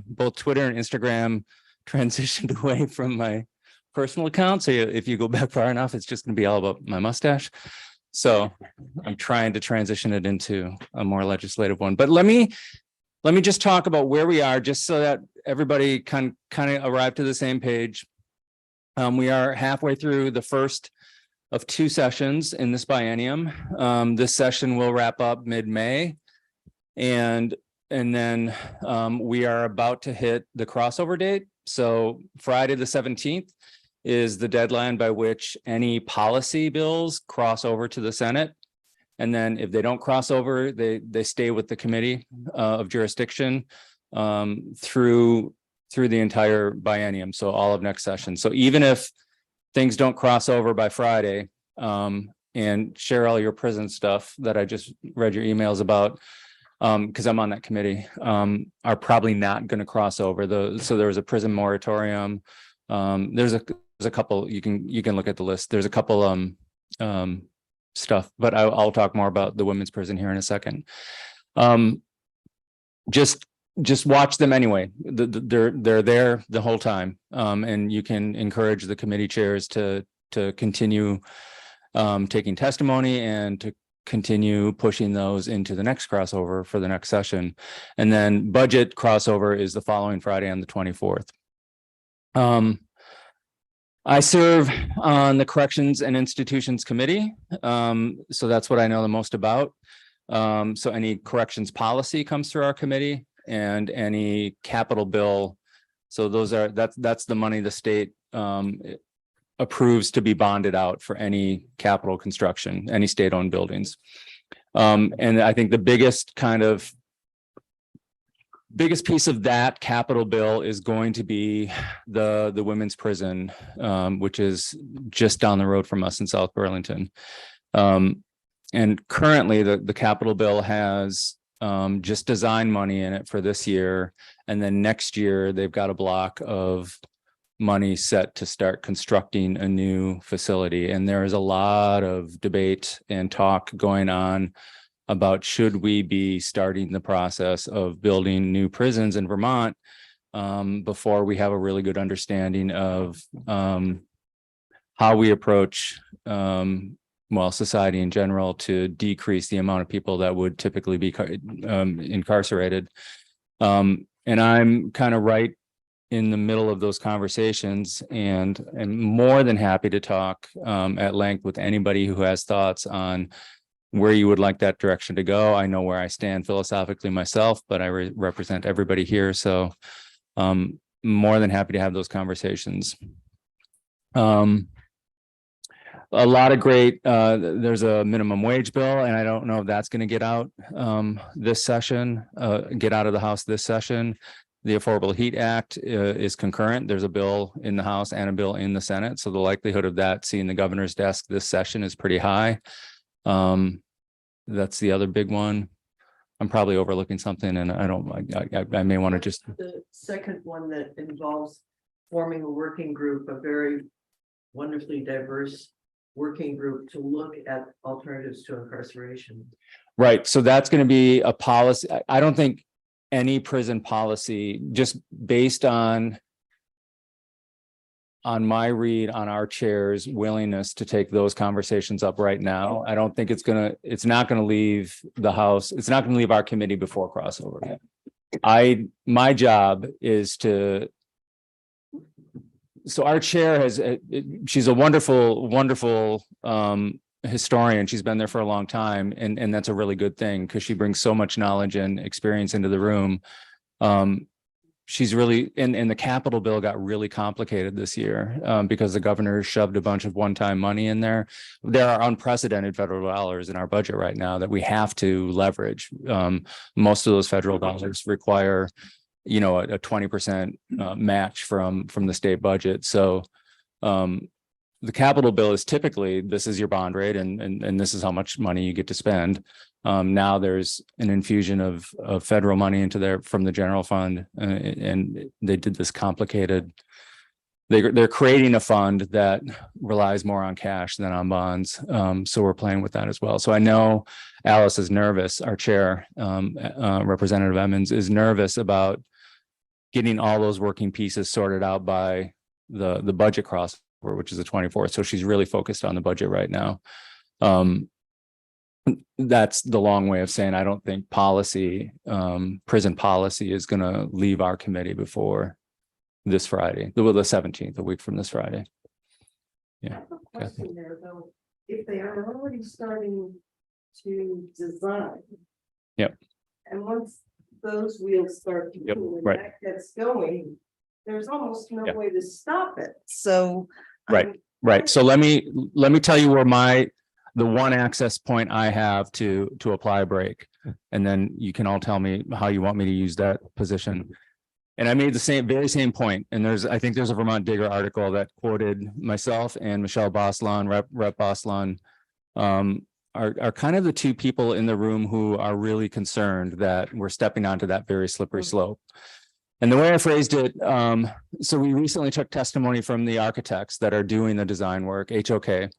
Both Twitter and Instagram transitioned away from my personal account. So if you go back far enough, it's just going to be all about my mustache. So I'm trying to transition it into a more legislative one. But let me just talk about where we are, just so that everybody can kind of arrive to the same page. We are halfway through the first of 2 sessions in this biennium. This session will wrap up mid-May. And then we are about to hit the crossover date. So Friday the 17th is the deadline by which any policy bills cross over to the Senate. And then if they don't cross over, they stay with the committee of jurisdiction through the entire biennium. So all of next session. So even if things don't cross over by Friday, and share all your prison stuff that I just read your emails about, because I'm on that committee, are probably not going to cross over. So there was a prison moratorium. There's a couple, you can look at the list. There's a couple stuff, but I'll talk more about the women's prison here in a second. Just watch them anyway. They're there the whole time, and you can encourage the committee chairs to continue taking testimony and to continue pushing those into the next crossover for the next session. And then budget crossover is the following Friday on the 24th. I serve on the Corrections and Institutions Committee. So that's what I know the most about. So any corrections policy comes through our committee, and any capital bill. So that's the money the state approves to be bonded out for any capital construction, any state-owned buildings. And I think the biggest piece of that capital bill is going to be the women's prison, which is just down the road from us in South Burlington. And currently the capital bill has just design money in it for this year. And then next year, they've got a block of money set to start constructing a new facility. And there is a lot of debate and talk going on about should we be starting the process of building new prisons in Vermont before we have a really good understanding of how we approach society in general to decrease the amount of people that would typically be incarcerated. And I'm kind of right in the middle of those conversations, and I'm more than happy to talk at length with anybody who has thoughts on where you would like that direction to go. I know where I stand philosophically myself, but I represent everybody here. So more than happy to have those conversations. A lot of great, there's a minimum wage bill, and I don't know if that's going to get out this session, get out of the House this session. The Affordable Heat Act is concurrent. There's a bill in the House and a bill in the Senate. So the likelihood of that seeing the governor's desk this session is pretty high. That's the other big one. I'm probably overlooking something, and I may want to just. The second one that involves forming a working group, a very wonderfully diverse working group to look at alternatives to incarceration. Right. So that's going to be a policy. I don't think any prison policy, just based on my read on our chair's willingness to take those conversations up right now, I don't think it's not going to leave the House. It's not going to leave our committee before crossover. My job is to, so our chair she's a wonderful historian. She's been there for a long time, and that's a really good thing because she brings so much knowledge and experience into the room. She's really, and the capital bill got really complicated this year because the governor shoved a bunch of one-time money in there. There are unprecedented federal dollars in our budget right now that we have to leverage. Most of those federal dollars require, a 20% match from the state budget. So the capital bill is typically, this is your bond rate and this is how much money you get to spend. Now there's an infusion of federal money into there from the general fund, and they did this complicated. They're creating a fund that relies more on cash than on bonds. So we're playing with that as well. So I know Alice is nervous. Our chair, Representative Emmons, is nervous about getting all those working pieces sorted out by the budget crossover, which is the 24th. So she's really focused on the budget right now. That's the long way of saying I don't think policy, prison policy, is going to leave our committee before this Friday, the 17th, a week from this Friday. Yeah. Question there, though, if they are already starting to design. Yep. And once those wheels start to Yep, move and right. that gets going, there's almost no Yeah. way to stop it. So. Right. Right. So let me tell you where the one access point I have to apply a break, and then you can all tell me how you want me to use that position. And I made the very same point. And I think there's a Vermont Digger article that quoted myself and Michelle Boslan, Rep Boslan, are kind of the two people in the room who are really concerned that we're stepping onto that very slippery slope. And the way I phrased it, so we recently took testimony from the architects that are doing the design work, HOK.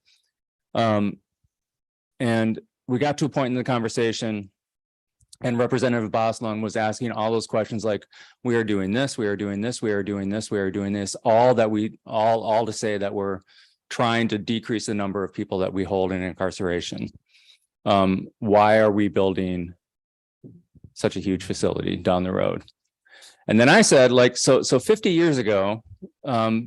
And we got to a point in the conversation, and Representative Boslan was asking all those questions like, we are doing this, we are doing this, we are doing this, we are doing this, all to say that we're trying to decrease the number of people that we hold in incarceration. Why are we building such a huge facility down the road? And then I said, like, so 50 years ago, right,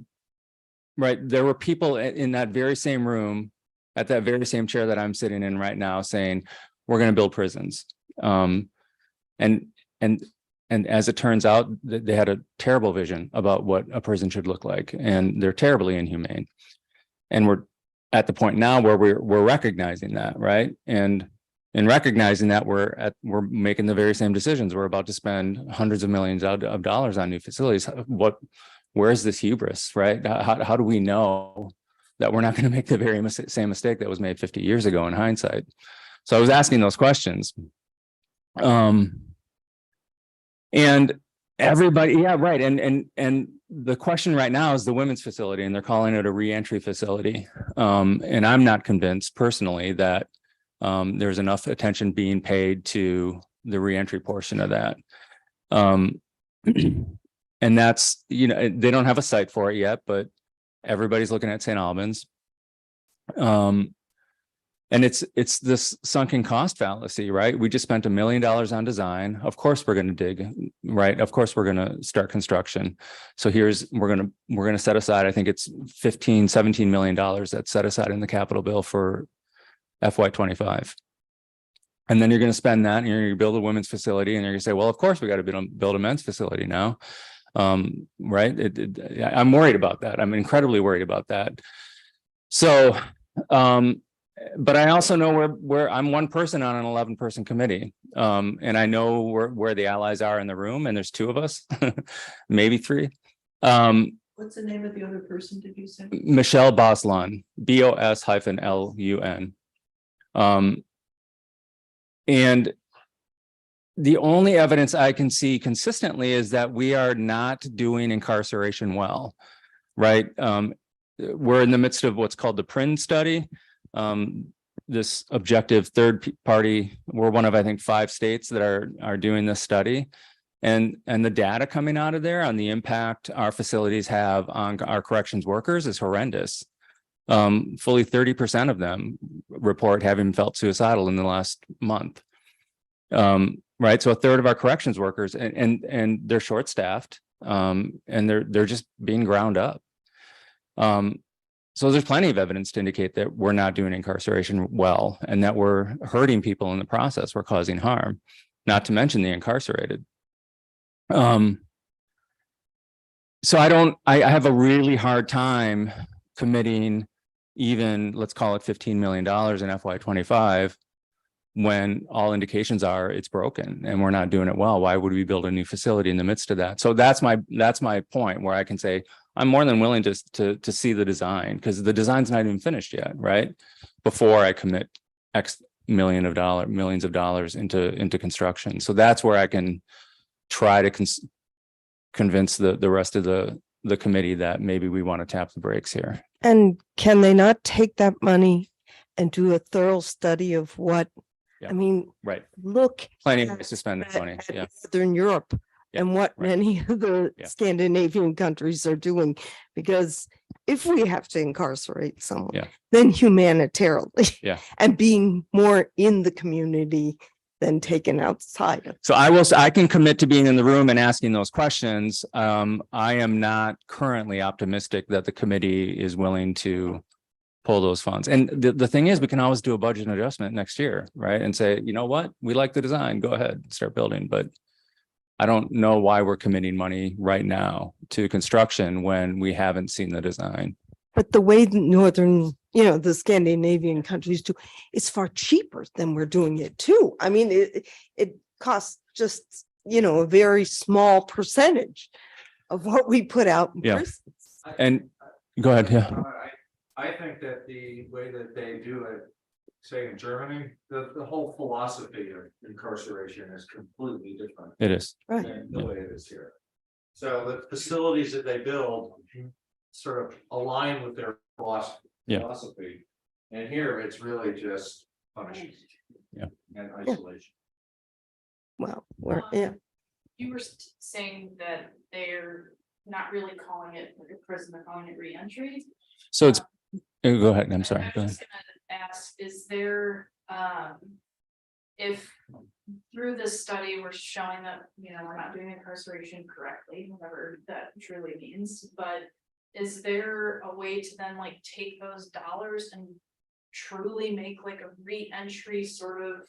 there were people in that very same room, at that very same chair that I'm sitting in right now, saying, we're going to build prisons. And as it turns out, they had a terrible vision about what a prison should look like, and they're terribly inhumane. And we're at the point now where we're recognizing that, right? And in recognizing that, we're making the very same decisions. We're about to spend hundreds of millions of dollars on new facilities. Where's this hubris, right? How do we know that we're not going to make the very same mistake that was made 50 years ago in hindsight? So I was asking those questions. And everybody, yeah, right. And the question right now is the women's facility, and they're calling it a reentry facility. And I'm not convinced personally that there's enough attention being paid to the reentry portion of that. And that's, they don't have a site for it yet, but everybody's looking at St. Albans. And it's this sunken cost fallacy, right? We just spent $1 million on design. Of course, we're going to dig, right? Of course, we're going to start construction. So we're going to set aside, I think it's $17 million that's set aside in the capital bill for FY25. And then you're going to spend that, and you're going to build a women's facility, and you're going to say, well, of course we got to build a men's facility now. Right. I'm worried about that. I'm incredibly worried about that. So, but I also know where I'm one person on an 11-person committee. And I know where the allies are in the room, and there's 2 of us, maybe 3. What's the name of the other person, did you say? Michelle Boslan, BOS-LUN. And the only evidence I can see consistently is that we are not doing incarceration well, right? We're in the midst of what's called the PRIN study. This objective third party, we're one of, I think, 5 states that are doing this study. And the data coming out of there on the impact our facilities have on our corrections workers is horrendous. Fully 30% of them report having felt suicidal in the last month. Right. So 1/3 of our corrections workers, and they're short-staffed, and they're just being ground up. So there's plenty of evidence to indicate that we're not doing incarceration well, and that we're hurting people in the process. We're causing harm, not to mention the incarcerated. So I have a really hard time committing even, let's call it $15 million in FY25, when all indications are it's broken and we're not doing it well. Why would we build a new facility in the midst of that? So that's my point where I can say I'm more than willing to see the design, because the design's not even finished yet, right? Before I commit X millions of dollars into construction. So that's where I can try to convince the rest of the committee that maybe we want to tap the brakes here. And can they not take that money and do a thorough study of what, I mean, Right. look. Plenty of ways to spend that money. at Yeah. Northern Europe and what right. many of the Yeah. Scandinavian countries are doing. Because if we have to incarcerate someone, Yeah. then humanitarily Yeah. and being more in the community than taken outside of. So I can commit to being in the room and asking those questions. I am not currently optimistic that the committee is willing to pull those funds. And the thing is, we can always do a budget adjustment next year, right? And say, you know what, we like the design, go ahead, start building. But I don't know why we're committing money right now to construction when we haven't seen the design. But the way the northern, the Scandinavian countries do, it's far cheaper than we're doing it too. I mean, it costs just, a very small percentage of what we put out in Yeah. prisons. And go ahead, yeah. I think that the way that they do it, say in Germany, the whole philosophy of incarceration is completely different. It is. Than the way it is here. So the facilities that they build sort of align with their philosophy. And here it's really just punishment. Yeah. And isolation. Well, You were saying that they're not really calling it like a prison, they're calling it reentry. So it's, go ahead. I'm sorry. Go I ahead. was gonna ask, is there, if through this study, we're showing that, we're not doing incarceration correctly, whatever that truly means, but is there a way to then like take those dollars and truly make like a re-entry sort of,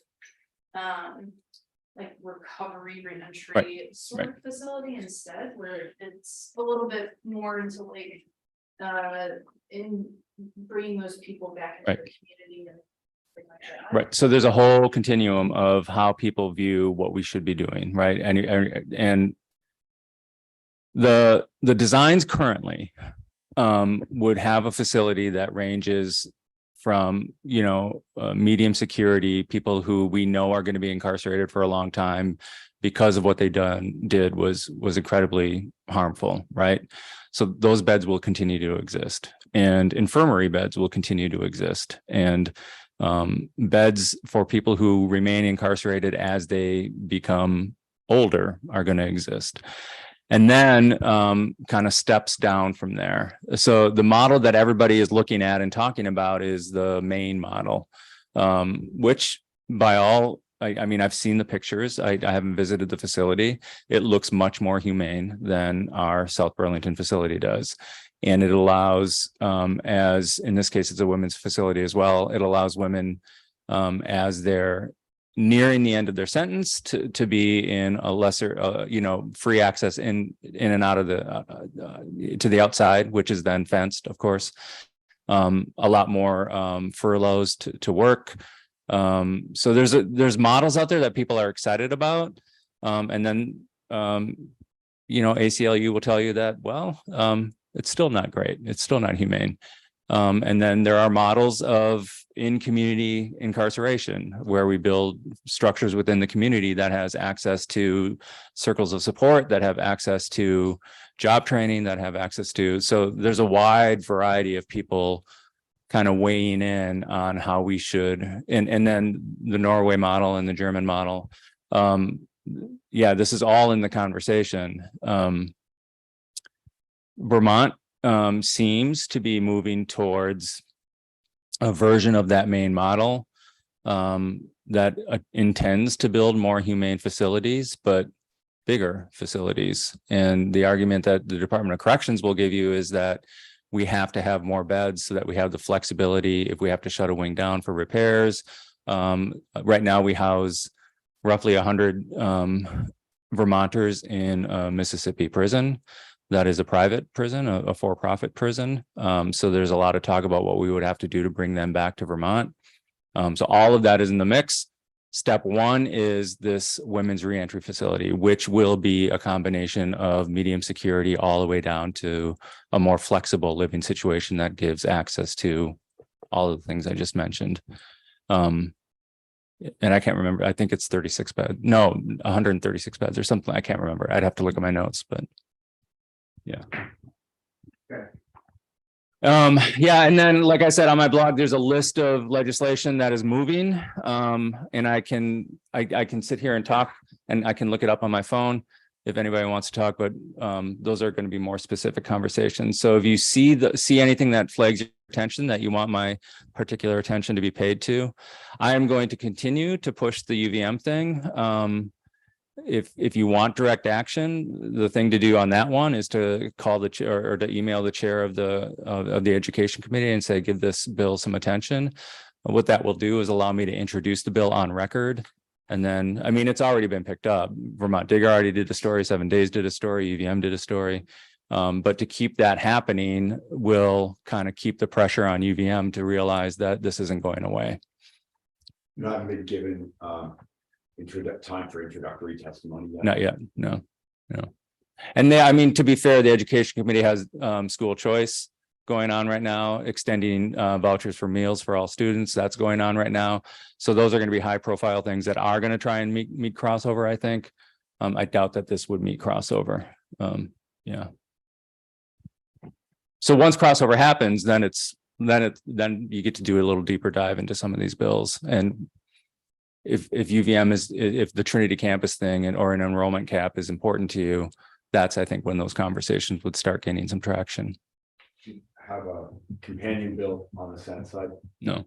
like recovery re-entry sort of facility instead, where it's a little bit more into like, in bringing those people back into the community and things like that. Right. So there's a whole continuum of how people view what we should be doing, right? And the designs currently would have a facility that ranges from, medium security, people who we know are going to be incarcerated for a long time because of what they did was incredibly harmful, right? So those beds will continue to exist, and infirmary beds will continue to exist, and beds for people who remain incarcerated as they become older are going to exist. And then kind of steps down from there. So the model that everybody is looking at and talking about is the main model, which by all, I mean, I've seen the pictures. I haven't visited the facility. It looks much more humane than our South Burlington facility does. And it allows, as in this case, it's a women's facility as well. It allows women as they're nearing the end of their sentence to be in a lesser, free access in and out of to the outside, which is then fenced, of course. A lot more furloughs to work. So there's models out there that people are excited about. And then, ACLU will tell you that, well, it's still not great. It's still not humane. And then there are models of in-community incarceration where we build structures within the community that has access to circles of support, that have access to job training, that have access to. So there's a wide variety of people kind of weighing in on how we should, and then the Norway model and the German model. This is all in the conversation. Vermont seems to be moving towards a version of that main model that intends to build more humane facilities, but bigger facilities. And the argument that the Department of Corrections will give you is that we have to have more beds so that we have the flexibility if we have to shut a wing down for repairs. Right now we house roughly 100 Vermonters in a Mississippi prison. That is a private prison, a for-profit prison. So there's a lot of talk about what we would have to do to bring them back to Vermont. So all of that is in the mix. Step one is this women's reentry facility, which will be a combination of medium security all the way down to a more flexible living situation that gives access to all of the things I just mentioned. And I can't remember, I think it's 36 beds. No, 136 beds or something. I can't remember. I'd have to look at my notes, but yeah. Yeah, and then, like I said, on my blog, there's a list of legislation that is moving. And I can sit here and talk, and I can look it up on my phone if anybody wants to talk, but those are going to be more specific conversations. So if you see anything that flags your attention that you want my particular attention to be paid to, I am going to continue to push the UVM thing. If you want direct action, the thing to do on that one is to call the chair or to email the chair of the education committee and say, give this bill some attention. What that will do is allow me to introduce the bill on record. And then, I mean, it's already been picked up. Vermont Digger already did a story, 7 Days did a story, UVM did a story. But to keep that happening will kind of keep the pressure on UVM to realize that this isn't going away. You haven't been given time for introductory testimony yet? Not yet, no. And I mean, to be fair, the education committee has school choice going on right now, extending vouchers for meals for all students. That's going on right now. So those are going to be high profile things that are going to try and meet crossover, I think. I doubt that this would meet crossover. Yeah. So once crossover happens, then you get to do a little deeper dive into some of these bills. And if UVM if the Trinity campus thing or an enrollment cap is important to you, that's, I think, when those conversations would start gaining some traction. Do you have a companion bill on the Senate side? No.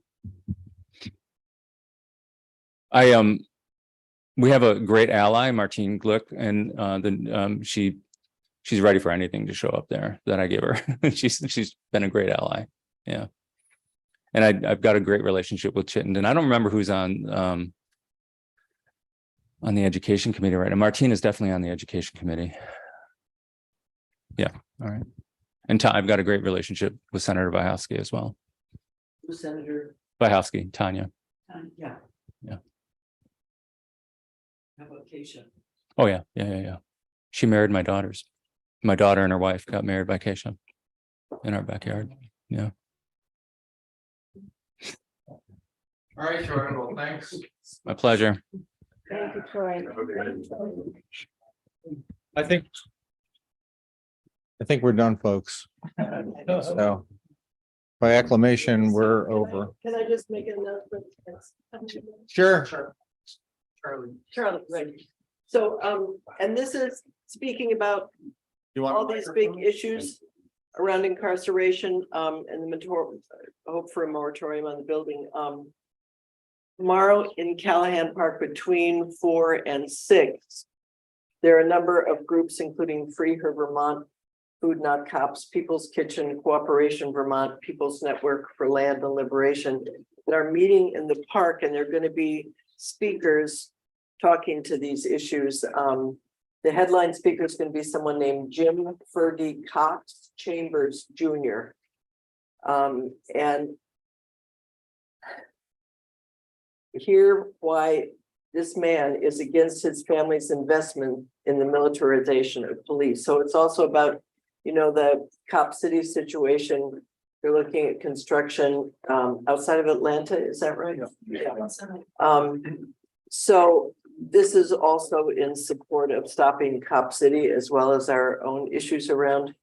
We have a great ally, Martine Glick, and she's ready for anything to show up there that I give her. she's been a great ally. Yeah. And I've got a great relationship with Chittenden. I don't remember who's on the education committee right now. Martine is definitely on the education committee. Yeah. All right. And I've got a great relationship with Senator Vyhovsky as well. Who's Senator? Vyhovsky, Tanya. Yeah. Yeah. How about Keisha? Oh yeah. Yeah. She married my daughters. My daughter and her wife got married by Keisha in our backyard. Yeah. All right, Troy. Well, thanks. My pleasure. Thank you, Troy. I think we're done, folks. So by acclamation, we're over. Can I just make an announcement? Sure. Charlie, right. So, and this is speaking about all these big issues around incarceration, and the hope for a moratorium on the building. Tomorrow in Callahan Park between 4 and 6, there are a number of groups, including Free Her Vermont, Food Not Cops, People's Kitchen, Cooperation Vermont, People's Network for Land and Liberation, that are meeting in the park, and they're going to be speakers talking to these issues. The headline speaker is going to be someone named Jim Ferdy Cox Chambers Jr. And hear why this man is against his family's investment in the militarization of police. So it's also about, the Cop City situation. They're looking at construction outside of Atlanta. Is that right? Yeah. So this is also in support of stopping Cop City, as well as our own issues around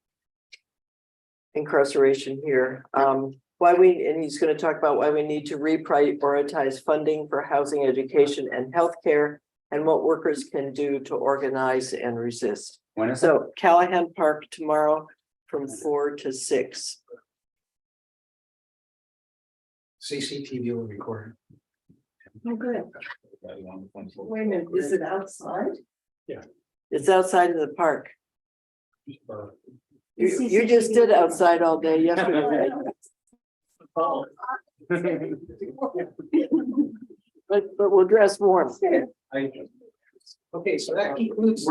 incarceration here. And he's going to talk about why we need to reprioritize funding for housing, education, and healthcare, and what workers can do to organize and resist. So Callahan Park tomorrow from 4 to 6. CCTV will record. Oh, good. Wait a minute, is it outside? Yeah. It's outside of the park. You just did outside all day yesterday. But we'll dress warm. Okay, so that concludes.